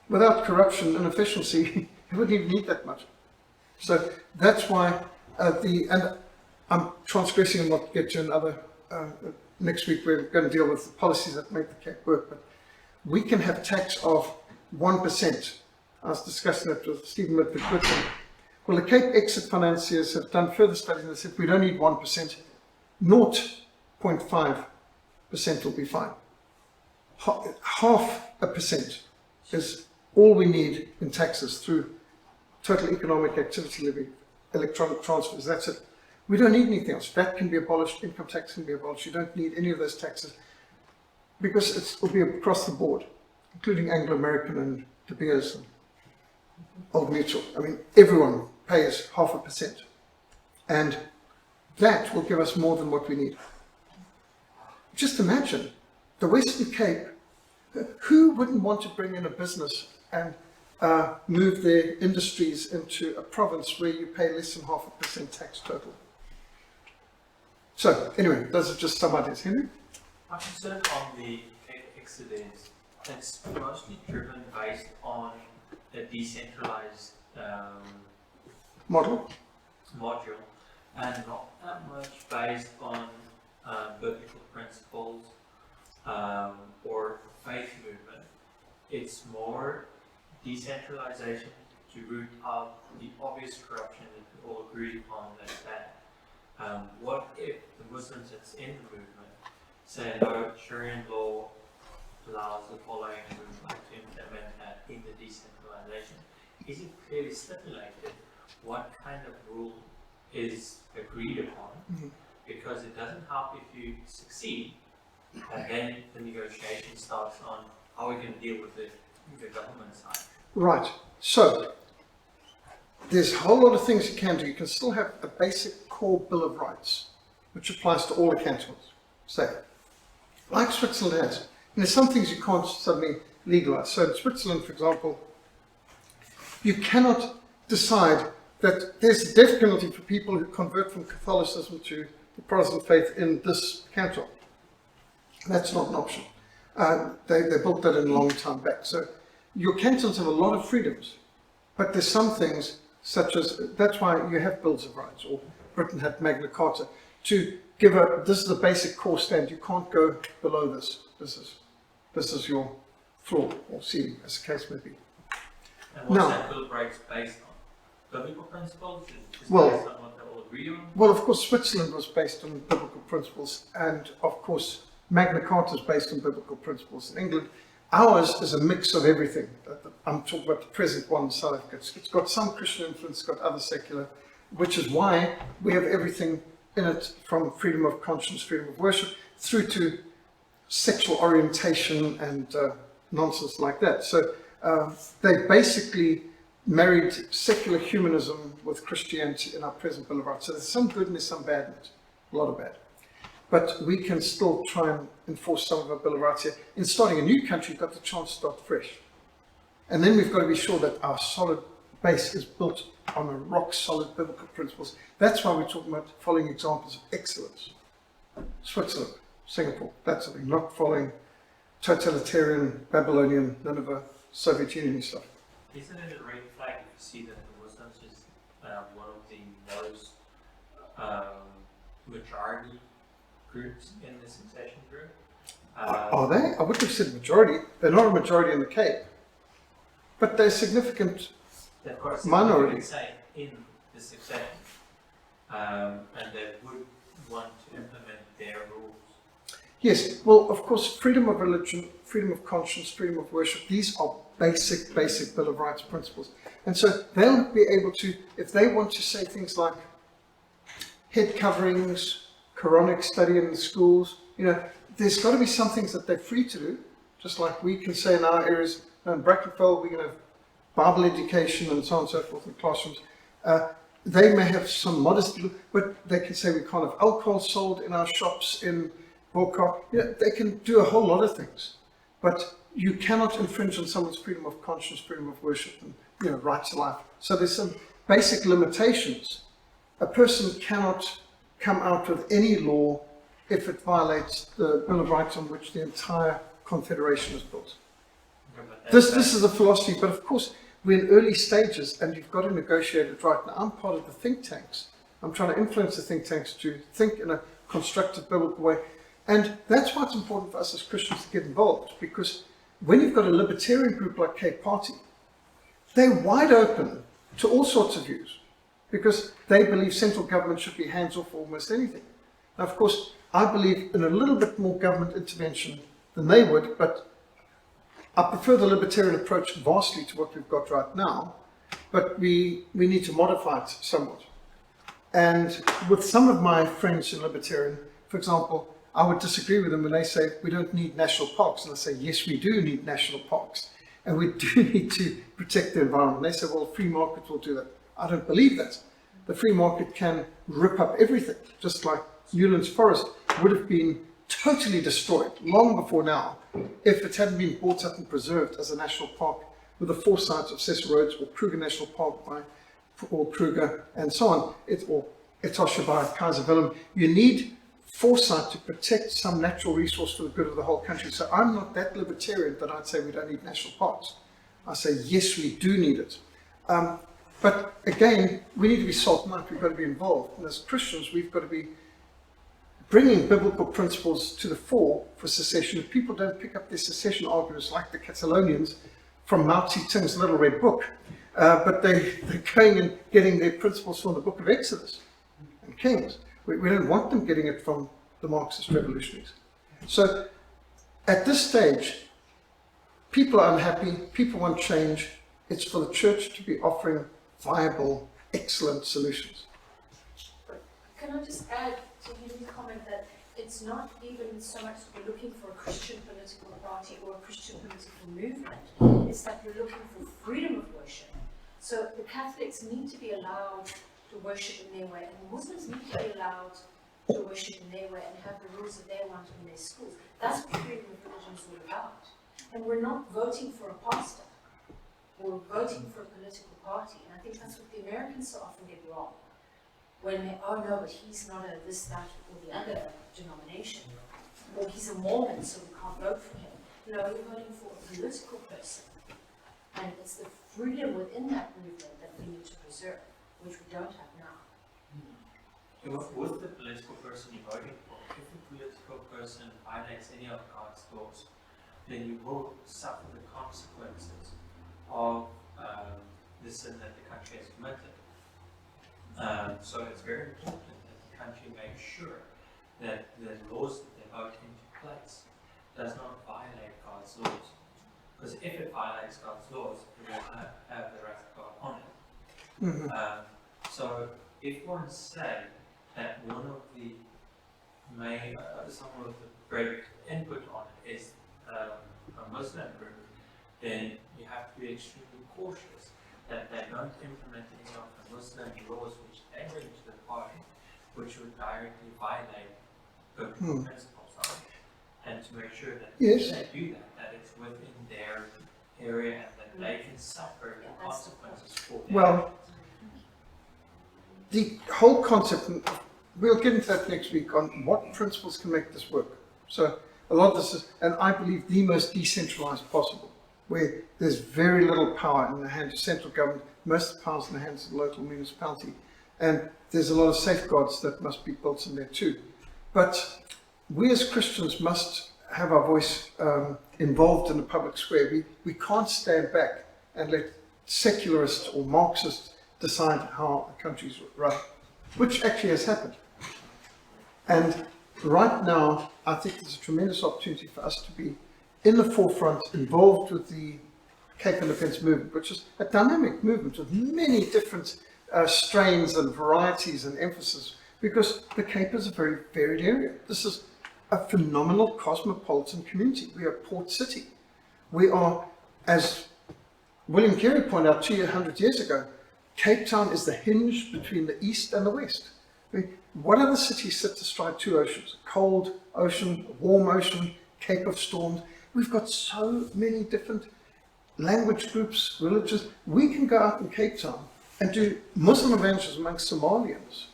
without corruption and efficiency, we wouldn't even need that much. So that's why and I'm transgressing and not get to another, next week we're going to deal with the policies that make the Cape work, but we can have tax of 1%. I was discussing that with Stephen Midford-Whitson. Well, the Cape exit financiers have done further studies and they said we don't need 1%, 0.5% will be fine. Half a percent is all we need in taxes through total economic activity levy, electronic transfers, that's it. We don't need anything else. VAT can be abolished, income tax can be abolished. You don't need any of those taxes because it will be across the board, including Anglo-American and De Beers and Old Mutual. I mean, everyone pays 0.5%. And that will give us more than what we need. Just imagine the Western Cape. Who wouldn't want to bring in a business and move their industries into a province where you pay less than 0.5% tax total? So, anyway, those are just some ideas. Henry? My concern on the Cape exit is it's mostly driven based on a decentralized Model? module and not that much based on biblical principles or faith movement. It's more decentralization to root out the obvious corruption that we all agree upon that's bad. What if the Muslims that's in the movement say no, Sharia law allows the following and would like to implement that in the decentralization? Is it clearly stipulated what kind of rule is agreed upon? Because it doesn't help if you succeed and then the negotiation starts on how we're going to deal with the government side. Right. So, there's a whole lot of things you can do. You can still have a basic core Bill of Rights, which applies to all the cantons. Say, like Switzerland has. And there's some things you can't suddenly legalize. So in Switzerland, for example, you cannot decide that there's a death penalty for people who convert from Catholicism to the Protestant faith in this canton. That's not an option. They built that in a long time back. So your cantons have a lot of freedoms, but there's some things such as, that's why you have Bills of Rights, or Britain had Magna Carta, to give this is a basic core stand. You can't go below this. This is your floor or ceiling, as the case may be. And what's Now, that Bill of Rights based on? Biblical principles? Is well, based on what they all agree on? Well, of course, Switzerland was based on biblical principles, and of course, Magna Carta is based on biblical principles. In England, ours is a mix of everything. I'm talking about the present one in South Africa. It's got some Christian influence, it's got other secular, which is why we have everything in it, from freedom of conscience, freedom of worship, through to sexual orientation and nonsense like that. So they basically married secular humanism with Christianity in our present Bill of Rights. So there's some good and there's some bad in it, a lot of bad. But we can still try and enforce some of our Bill of Rights here. In starting a new country, you've got the chance to start fresh. And then we've got to be sure that our solid base is built on a rock-solid biblical principles. That's why we're talking about following examples of excellence. Switzerland, Singapore, that sort of thing, not following totalitarian, Babylonian, Nineveh, Soviet Union stuff. Isn't it a red flag if you see that the Muslims is one of the most majority groups in the Secession group. Are they? I wouldn't have said majority. They're not a majority in the Cape, but they're significant. Of course, Minority. would say in the Secession, and they would want to implement their rules. Yes, well, of course, freedom of religion, freedom of conscience, freedom of worship, these are basic Bill of Rights principles. And so they'll be able to, if they want to say things like head coverings, Quranic study in the schools, there's got to be some things that they're free to do, just like we can say in our areas, in Brackenfell, we're going to have Bible education and so on and so forth in classrooms. They may have some modest, but they can say we can't have alcohol sold in our shops in Volkov. They can do a whole lot of things, but you cannot infringe on someone's freedom of conscience, freedom of worship, and right to life. So there's some basic limitations. A person cannot come out with any law if it violates the Bill of Rights on which the entire Confederation is built. This is a philosophy, but of course we're in early stages and you've got to negotiate it right. Now I'm part of the think tanks. I'm trying to influence the think tanks to think in a constructive biblical way. And that's why it's important for us as Christians to get involved, because when you've got a libertarian group like Cape Party, they're wide open to all sorts of views because they believe central government should be hands off almost anything. Now, of course, I believe in a little bit more government intervention than they would, but I prefer the libertarian approach vastly to what we've got right now, but we need to modify it somewhat. And with some of my friends in libertarian, for example, I would disagree with them when they say we don't need national parks. And I say, yes, we do need national parks. And we do need to protect the environment. And they say, well, free market will do that. I don't believe that. The free market can rip up everything, just like Newlands Forest would have been totally destroyed long before now if it hadn't been brought up and preserved as a national park with the foresight of Cecil Rhodes or Kruger National Park or Kruger and so on, or Etosha by Kaiser Wilhelm. You need foresight to protect some natural resource for the good of the whole country. So I'm not that libertarian that I'd say we don't need national parks. I say, yes, we do need it. But again, we need to be salt and light. We've got to be involved. And as Christians, we've got to be bringing biblical principles to the fore for secession. If people don't pick up their secession arguments like the Catalonians from Mao Zedong's Little Red Book, but they're going and getting their principles from the book of Exodus and Kings. We don't want them getting it from the Marxist revolutionaries. So at this stage, people are unhappy, people want change. It's for the church to be offering viable, excellent solutions. Can I just add to Henry's comment that it's not even so much that we're looking for a Christian political party or a Christian political movement, it's that we're looking for freedom of worship. So the Catholics need to be allowed to worship in their way, and the Muslims need to be allowed to worship in their way and have the rules that they want in their schools. That's what freedom of religion is all about. And we're not voting for a pastor, we're voting for a political party, and I think that's what the Americans so often get wrong. When they, oh no, but he's not a this, that, or the other denomination, or he's a Mormon, so we can't vote for him. No, you're voting for a political person. And it's the freedom within that movement that we need to preserve, which we don't have now. With the political person you're voting for, if the political person violates any of God's laws, then you will suffer the consequences of the sin that the country has committed. So it's very important that the country makes sure that the laws that they vote into place does not violate God's laws. Because if it violates God's laws, it will have the wrath of God on it. Mm-hmm. So if one say that one of the main, some of the great input on it is a Muslim group, then you have to be extremely cautious that they don't implement any of the Muslim laws which they bring to the party, which would directly violate biblical principles on it. And to make sure that if they do that, that it's within their area and that they can suffer the consequences for their Well, the whole concept, and we'll get into that next week, on what principles can make this work. So a lot of this is, and I believe, the most decentralized possible, where there's very little power in the hands of central government, most of the power is in the hands of the local municipality, And there's a lot of safeguards that must be built in there too. But we as Christians must have our voice involved in the public square. We can't stand back and let secularists or Marxists decide how a country's run, which actually has happened. And right now, I think there's a tremendous opportunity for us to be in the forefront, involved with the Cape and Defence movement, which is a dynamic movement with many different strains and varieties and emphasis, because the Cape is a very varied area. This is a phenomenal cosmopolitan community. We are a port city. We are, as William Carey pointed out 200 years ago, Cape Town is the hinge between the east and the west. What other cities sit astride two oceans? A cold ocean, a warm ocean, Cape of Storms. We've got so many different language groups, religions. We can go out in Cape Town and do Muslim evangelism amongst Somalians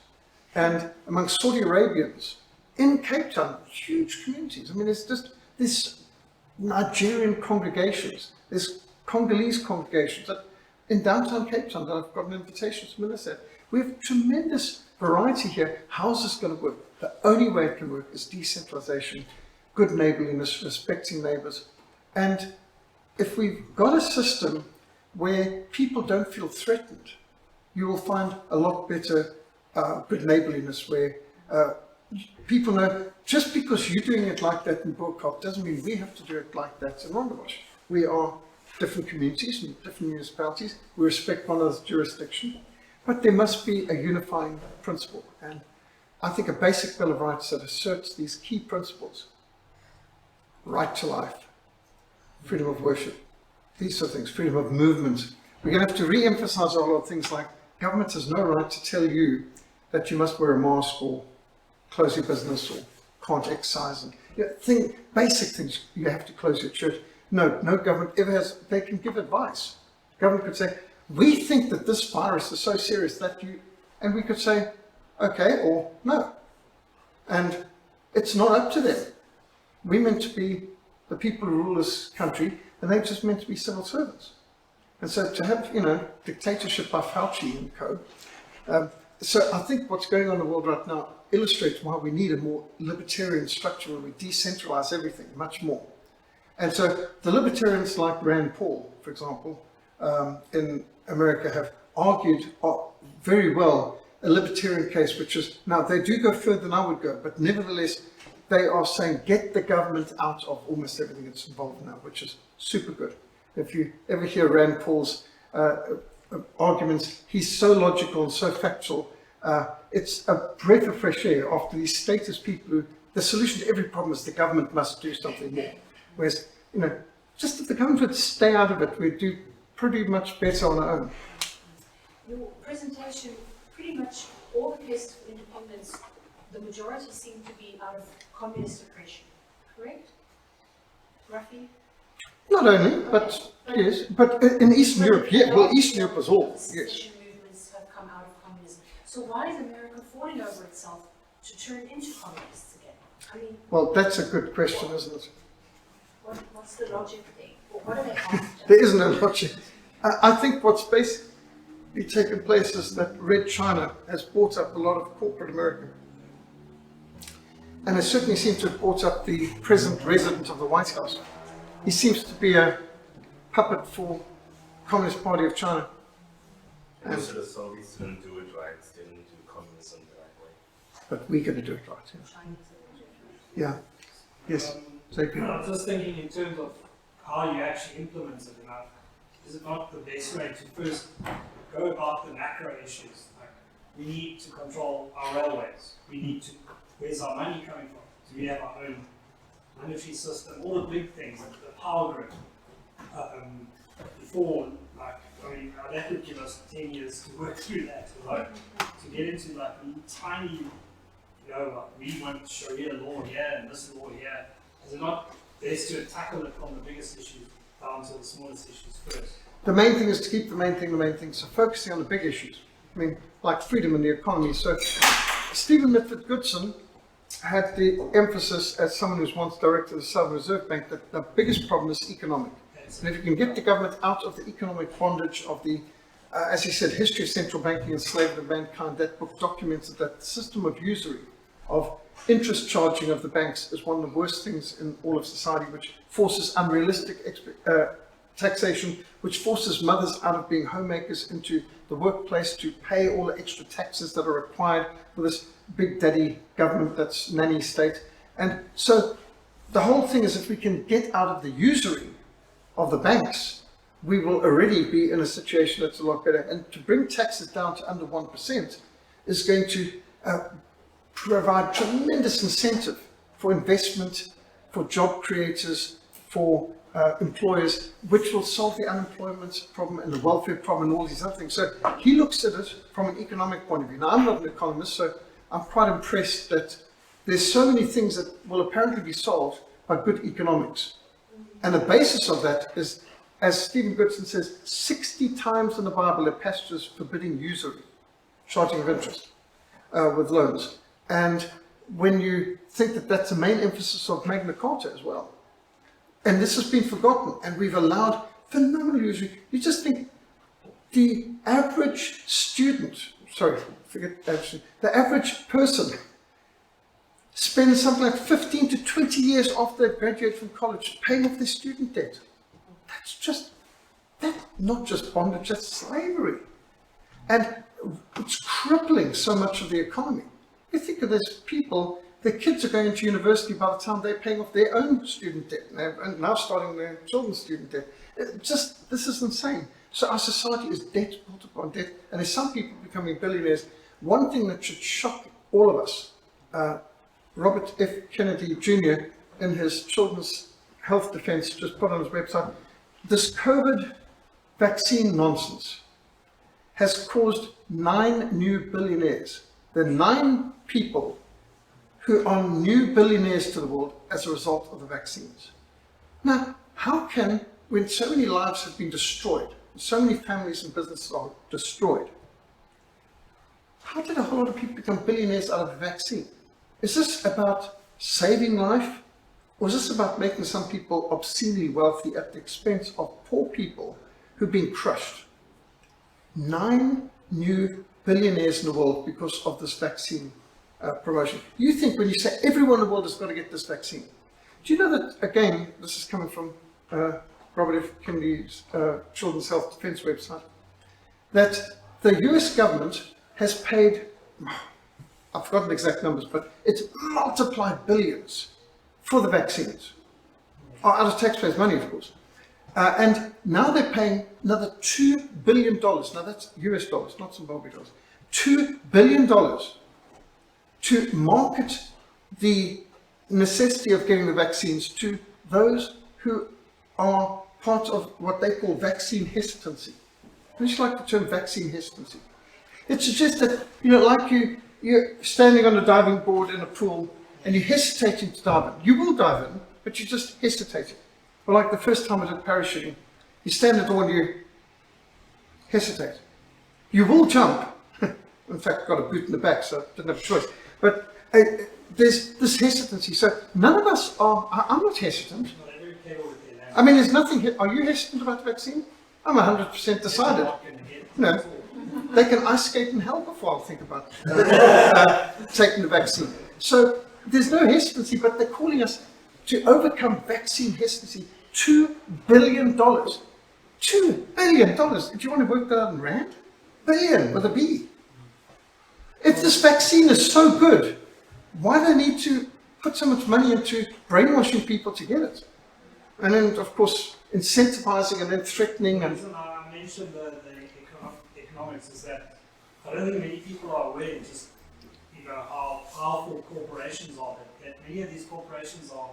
and amongst Saudi Arabians in Cape Town, huge communities. I mean, there's just this Nigerian congregations, there's Congolese congregations in downtown Cape Town that I've got an invitation to minister. We have tremendous variety here. How's this going to work? The only way it can work is decentralization, good neighborliness, respecting neighbors. And if we've got a system where people don't feel threatened, you will find a lot better good neighborliness where people know just because you're doing it like that in Burkop doesn't mean we have to do it like that in Rondebosch. We are different communities and different municipalities. We respect one another's jurisdiction, but there must be a unifying principle. And I think a basic Bill of Rights that asserts these key principles: right to life, freedom of worship, these sort of things, freedom of movement. We're going to have to re-emphasize a lot of things like government has no right to tell you that you must wear a mask or close your business or can't exercise. And basic things, you have to close your church. No government ever has. They can give advice. Government could say, we think that this virus is so serious that you, and we could say, okay, or no. And it's not up to them. We're meant to be the people who rule this country, and they're just meant to be civil servants. And so to have, dictatorship by Fauci and co. So I think what's going on in the world right now illustrates why we need a more libertarian structure where we decentralize everything much more. And so the libertarians like Rand Paul, for example, in America have argued very well a libertarian case, which is, now they do go further than I would go, but nevertheless, they are saying get the government out of almost everything that's involved now, which is super good. If you ever hear Rand Paul's arguments, he's so logical and so factual. It's a breath of fresh air after these statist people who, the solution to every problem is the government must do something more. Whereas, just if the government would stay out of it, we'd do pretty much better on our own. Your presentation, pretty much all the cases for independence, the majority seem to be out of communist oppression, correct? Roughly? Not only, but yes, but in Eastern Europe, yeah, well, Eastern Europe was all, yes. Secession movements have come out of communism. So why is America falling over itself to turn into communists again? I mean, Well, that's a good question, isn't it? what's the logic there? Or what are they after? There isn't a logic. I think what's basically taken place is that Red China has bought up a lot of corporate America. And it certainly seems to have bought up the present resident of the White House. He seems to be a puppet for Communist Party of China. And, So the Soviets didn't do it right, they didn't do communism the right way. but we're going to do it right. Yeah. Yes. I'm just thinking in terms of how you actually implement it. Is it not the best way to first go about the macro issues? Like, we need to control our railways. We need to, where's our money coming from? Do we have our own monetary system? All the big things, like the power grid. Before, that would give us 10 years to work through that. To get into tiny, we want Sharia law here and this law here. Is it not best to tackle it from the biggest issues down to the smallest issues first? The main thing is to keep the main thing. So focusing on the big issues. I mean, like freedom in the economy. So Stephen Mitford Goodson had the emphasis, as someone who's once director of the Southern Reserve Bank, that the biggest problem is economic. And if you can get the government out of the economic bondage of the as he said, History of Central Banking and Slavery of Mankind, that book documented that the system of usury, of interest charging of the banks, is one of the worst things in all of society, which forces unrealistic taxation, which forces mothers out of being homemakers into the workplace to pay all the extra taxes that are required for this big daddy government that's nanny state. And so the whole thing is, if we can get out of the usury of the banks, we will already be in a situation that's a lot better. And to bring taxes down to under 1% is going to provide tremendous incentive for investment, for job creators, for employers, which will solve the unemployment problem and the welfare problem and all these other things. So he looks at it from an economic point of view. Now, I'm not an economist, so I'm quite impressed that there's so many things that will apparently be solved by good economics. And the basis of that is, as Stephen Goodson says, 60 times in the Bible there are passages forbidding usury, charging of interest with loans. And when you think that that's the main emphasis of Magna Carta as well, and this has been forgotten, and we've allowed phenomenal usury. You just think the average student, the average person spends something like 15 to 20 years after they graduate from college paying off their student debt. That's not just bondage, that's slavery. And it's crippling so much of the economy. You think of those people, their kids are going into university by the time they're paying off their own student debt, and now starting their children's student debt. This is insane. So our society is debt built upon debt, and there's some people becoming billionaires. One thing that should shock all of us, Robert F. Kennedy Jr. in his Children's Health Defense just put on his website, this COVID vaccine nonsense has caused 9 new billionaires. There are 9 people who are new billionaires to the world as a result of the vaccines. Now, how can, when so many lives have been destroyed, so many families and businesses are destroyed, how did a whole lot of people become billionaires out of a vaccine? Is this about saving life? Or is this about making some people obscenely wealthy at the expense of poor people who've been crushed? 9 new billionaires in the world because of this vaccine promotion. You think when you say everyone in the world has got to get this vaccine, do you know that, again, this is coming from Robert F. Kennedy's Children's Health Defense website, that the US government has paid, I've forgotten the exact numbers, but it's multiplied billions for the vaccines, out of taxpayers' money, of course. And now they're paying another $2 billion, now that's US dollars, not Zimbabwe dollars, $2 billion to market the necessity of getting the vaccines to those who are part of what they call vaccine hesitancy. I just like the term vaccine hesitancy. It suggests that, like you're standing on a diving board in a pool and you're hesitating to dive in. You will dive in, but you're just hesitating. Or like the first time I did parachuting, you stand at the door and you hesitate. You will jump. In fact, got a boot in the back, so I didn't have a choice. But there's this hesitancy. So none of us are, I'm not hesitant. I mean, there's nothing, are you hesitant about the vaccine? I'm 100% decided. No, they can ice skate in hell before I'll think about taking the vaccine. So there's no hesitancy, but they're calling us to overcome vaccine hesitancy. $2 billion. $2 billion. Do you want to work that out in rand? Billion with a B. If this vaccine is so good, why do they need to put so much money into brainwashing people to get it? And then, of course, incentivizing and then threatening. And the reason I mentioned the economics is that I don't think many people are aware just how powerful corporations are. That many of these corporations are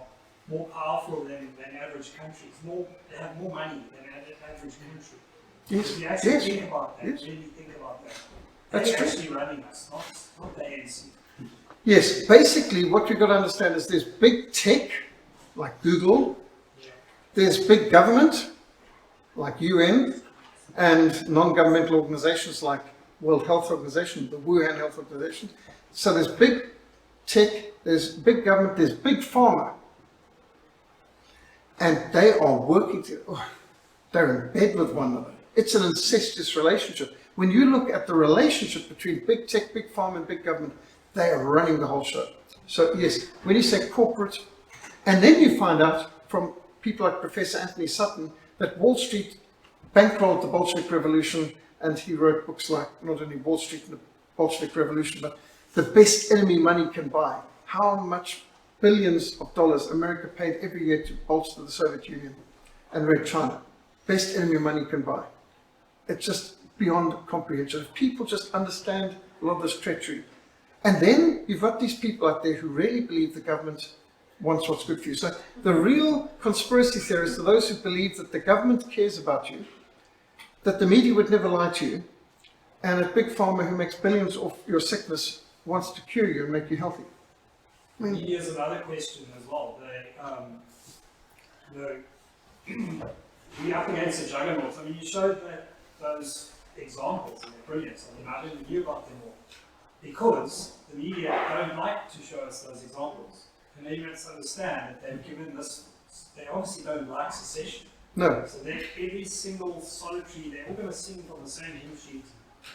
more powerful than average countries. They have more money than average country. Yes. If you actually Yes. think about that, Yes. really think about that. That's They're true. actually running us, not the ANC. Yes, basically what you've got to understand is there's big tech, like Google, there's big government, like UN, and non-governmental organizations like World Health Organization, the Wuhan Health Organization. So there's big tech, there's big government, there's big pharma. And they are working they're in bed with one another. It's an incestuous relationship. When you look at the relationship between big tech, big pharma, and big government, they are running the whole show. So yes, when you say corporate, and then you find out from people like Professor Anthony Sutton that Wall Street bankrolled the Bolshevik Revolution, and he wrote books like not only Wall Street and the Bolshevik Revolution, but The Best Enemy Money Can Buy. How much billions of dollars America paid every year to bolster the Soviet Union and Red China. Best enemy money can buy. It's just beyond comprehension. If people just understand a lot of this treachery. And then you've got these people out there who really believe the government wants what's good for you. So the real conspiracy theorists are those who believe that the government cares about you, that the media would never lie to you, and a big pharma who makes billions off your sickness wants to cure you and make you healthy. I mean, Media is another question as well. We're up against a juggernaut. I mean, you showed those examples and they're brilliant. I mean, I didn't hear about them all because the media don't like to show us those examples. And they must understand that they've given this, they obviously don't like secession. no. So every single solitary, they're all going to sing from the same hymn sheet.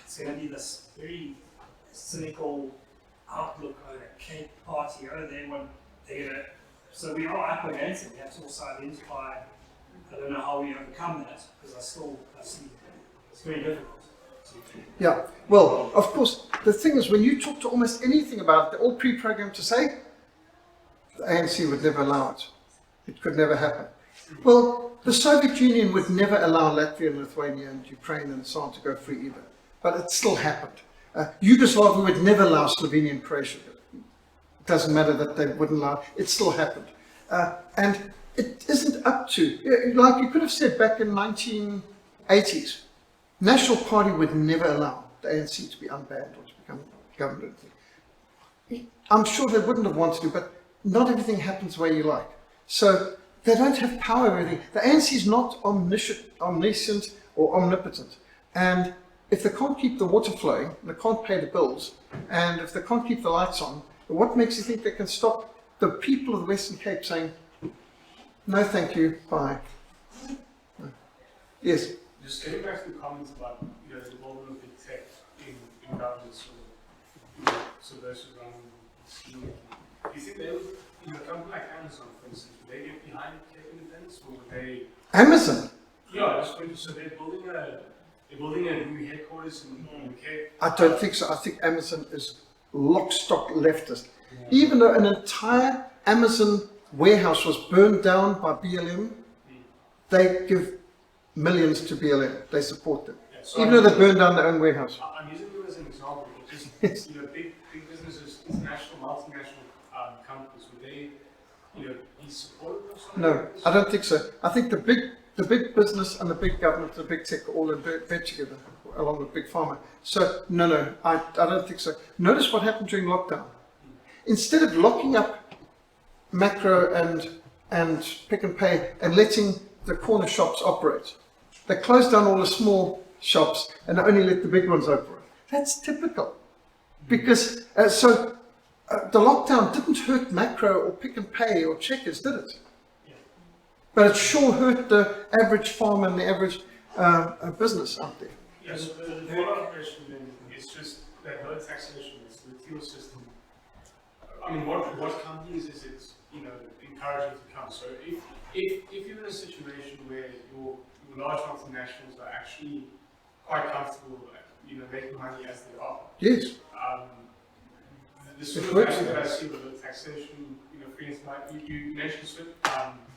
It's going to be this very cynical outlook on a cake party. Oh, they're going to. So we are up against it. We have to also identify. I don't know how we overcome that because I see it's very difficult. Yeah, well, of course, the thing is, when you talk to almost anything about it, they're all pre-programmed to say, the ANC would never allow it. It could never happen. Well, the Soviet Union would never allow Latvia and Lithuania and Ukraine and so on to go free either. But it still happened. Yugoslavia would never allow Slovenia and Croatia. It doesn't matter that they wouldn't allow, it still happened. And it isn't up to, like you could have said back in 1980s, National Party would never allow the ANC to be unbanned or to become government. I'm sure they wouldn't have wanted to, but not everything happens the way you like. So they don't have power over everything. The ANC is not omniscient or omnipotent. And if they can't keep the water flowing, they can't pay the bills, and if they can't keep the lights on, what makes you think they can stop the people of the Western Cape saying, no thank you, bye? No. Yes? Just getting back to the comments about the involvement of big tech in government, so those who run scheme making. Do you think they would, a company like Amazon, for instance, would they get behind tech independence, or would they? Amazon? Yeah, so they're building a new headquarters in the Cape. I don't think so. I think Amazon is lock, stock, leftist. Yeah. Even though an entire Amazon warehouse was burned down by BLM, they give millions to BLM. They support them. Yeah, so even though they burned down their own warehouse. I'm using them as an example, but just big businesses, international, multinational companies, would they be supportive of something? No, I don't think so. I think the big business and the big government, the big tech, are all in bed together, along with big pharma. So no, I don't think so. Notice what happened during lockdown. Instead of locking up Macro and Pick and Pay and letting the corner shops operate, they closed down all the small shops and only let the big ones operate. That's typical, because the lockdown didn't hurt Macro or Pick and Pay or Checkers, did it? But it sure hurt the average farmer and the average business out there. Yes, the follow-up question then is just that low taxation, it's the TIL system. I mean, what companies is it, encouraging to come? So if you're in a situation where your large multinationals are actually quite comfortable, making money as they are. Yes. The sort of value that I see with the taxation, for instance, you mentioned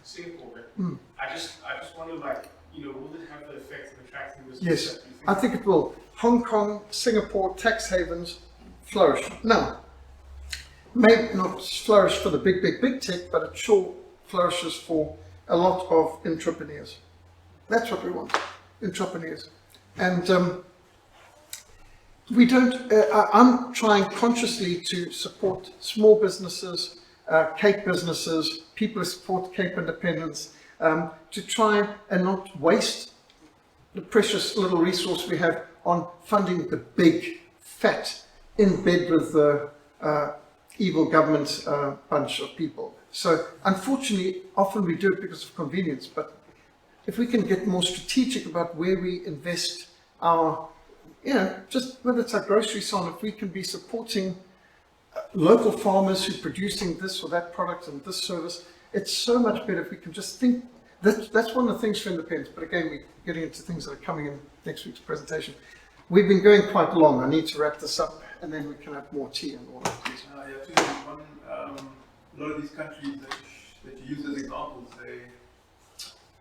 Singapore, but I just wonder, will it have the effect of attracting this? Yes, I think it will. Hong Kong, Singapore, tax havens flourish. Now, maybe not flourish for the big tech, but it sure flourishes for a lot of entrepreneurs. That's what we want, entrepreneurs. And we don't, I'm trying consciously to support small businesses, Cape businesses, people who support Cape independence, to try and not waste the precious little resource we have on funding the big, fat, in bed with the evil government bunch of people. So unfortunately, often we do it because of convenience, but if we can get more strategic about where we invest our, just whether it's our groceries on, if we can be supporting local farmers who are producing this or that product and this service, it's so much better if we can just think. That's one of the things for independence, but again, we're getting into things that are coming in next week's presentation. We've been going quite long. I need to wrap this up, and then we can have more tea and all that. A lot of these countries that you use as examples,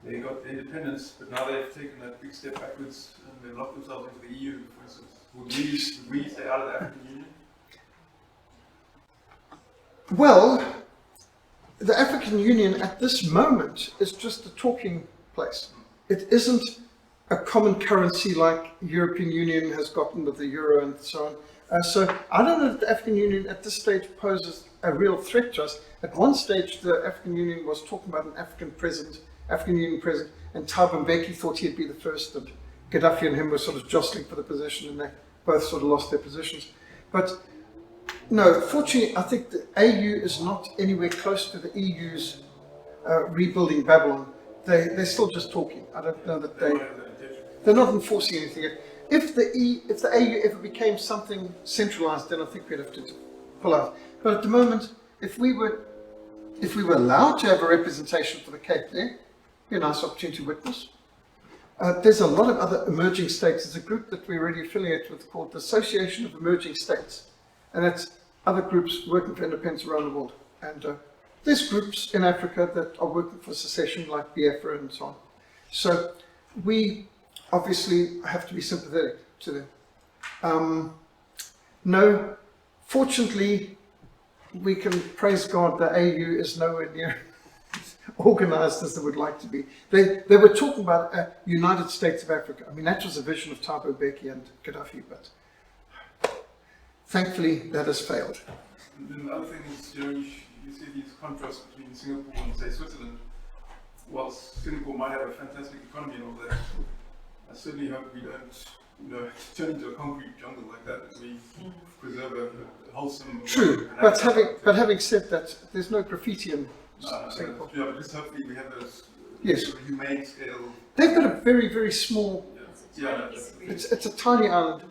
they got independence, but now they've taken that big step backwards and they've locked themselves into the EU, for instance. Would we stay out of the African Union? Well, the African Union at this moment is just a talking place. It isn't a common currency like European Union has gotten with the euro and so on. So I don't know if the African Union at this stage poses a real threat to us. At one stage, the African Union was talking about an African Union president, and Thabo Mbeki thought he'd be the first, and Gaddafi and him were sort of jostling for the position, and they both sort of lost their positions. But no, fortunately, I think the AU is not anywhere close to the EU's rebuilding Babylon. They're still just talking. I don't know that they're not enforcing anything yet. If the AU ever became something centralized, then I think we'd have to pull out. But at the moment, if we were allowed to have a representation for the Cape there, be a nice opportunity to witness. There's a lot of other emerging states. There's a group that we're already affiliated with called the Secession of Emerging States. And that's other groups working for independence around the world. And there's groups in Africa that are working for secession, like Biafra and so on. So we obviously have to be sympathetic to them. No, fortunately, we can praise God the AU is nowhere near organized as they would like to be. They were talking about a United States of Africa. I mean, that was a vision of Thabo Mbeki and Gaddafi, but thankfully that has failed. And then the other thing is, you see these contrasts between Singapore and, say, Switzerland. While Singapore might have a fantastic economy and all that, I certainly hope we don't turn into a concrete jungle like that, that we preserve a wholesome... True, but having said that, there's no graffiti in Singapore. Yeah, but just hopefully we have those yes. humane scale... They've got a very, very small... Yeah. It's a tiny island.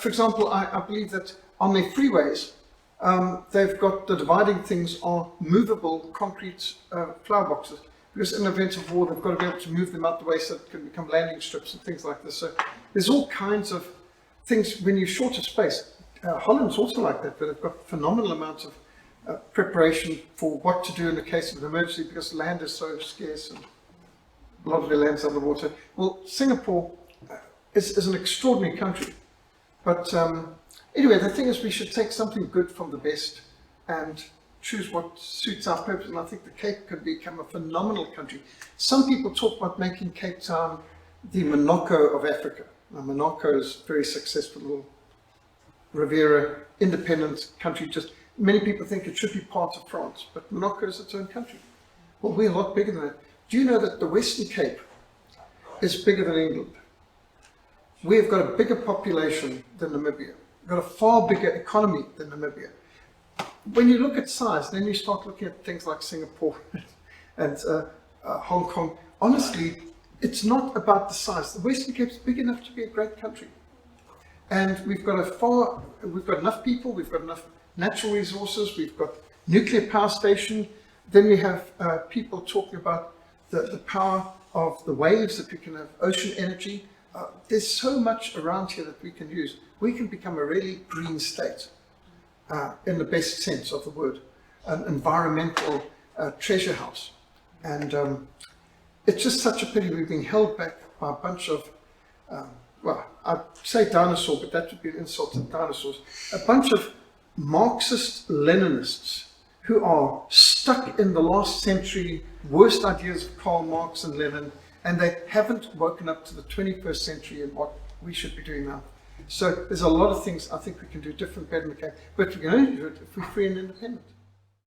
For example, I believe that on their freeways, they've got the dividing things are movable concrete flower boxes. Because in the event of war, they've got to be able to move them out the way so it can become landing strips and things like this. So there's all kinds of things when you're short of space. Holland's also like that, but they've got phenomenal amounts of preparation for what to do in the case of an emergency because land is so scarce and a lot of their land's underwater. Well, Singapore is an extraordinary country. But anyway, the thing is we should take something good from the best and choose what suits our purpose, and I think the Cape could become a phenomenal country. Some people talk about making Cape Town the Monaco of Africa. Now, Monaco is a very successful little Riviera, independent country. Just many people think it should be part of France, but Monaco is its own country. Well, we're a lot bigger than that. Do you know that the Western Cape is bigger than England? We've got a bigger population than Namibia. We've got a far bigger economy than Namibia. When you look at size, then you start looking at things like Singapore and Hong Kong. Honestly, it's not about the size. The Western Cape is big enough to be a great country. And we've got enough people, we've got enough natural resources, we've got nuclear power station. Then we have people talking about the power of the waves, that we can have ocean energy. There's so much around here that we can use. We can become a really green state. In the best sense of the word, an environmental treasure house. And it's just such a pity we've been held back by a bunch of, well, I'd say dinosaur, but that would be an insult to dinosaurs, a bunch of Marxist Leninists who are stuck in the last century, worst ideas of Karl Marx and Lenin, and they haven't woken up to the 21st century and what we should be doing now. So there's a lot of things I think we can do different, better in the Cape, but we can only do it if we're free and independent.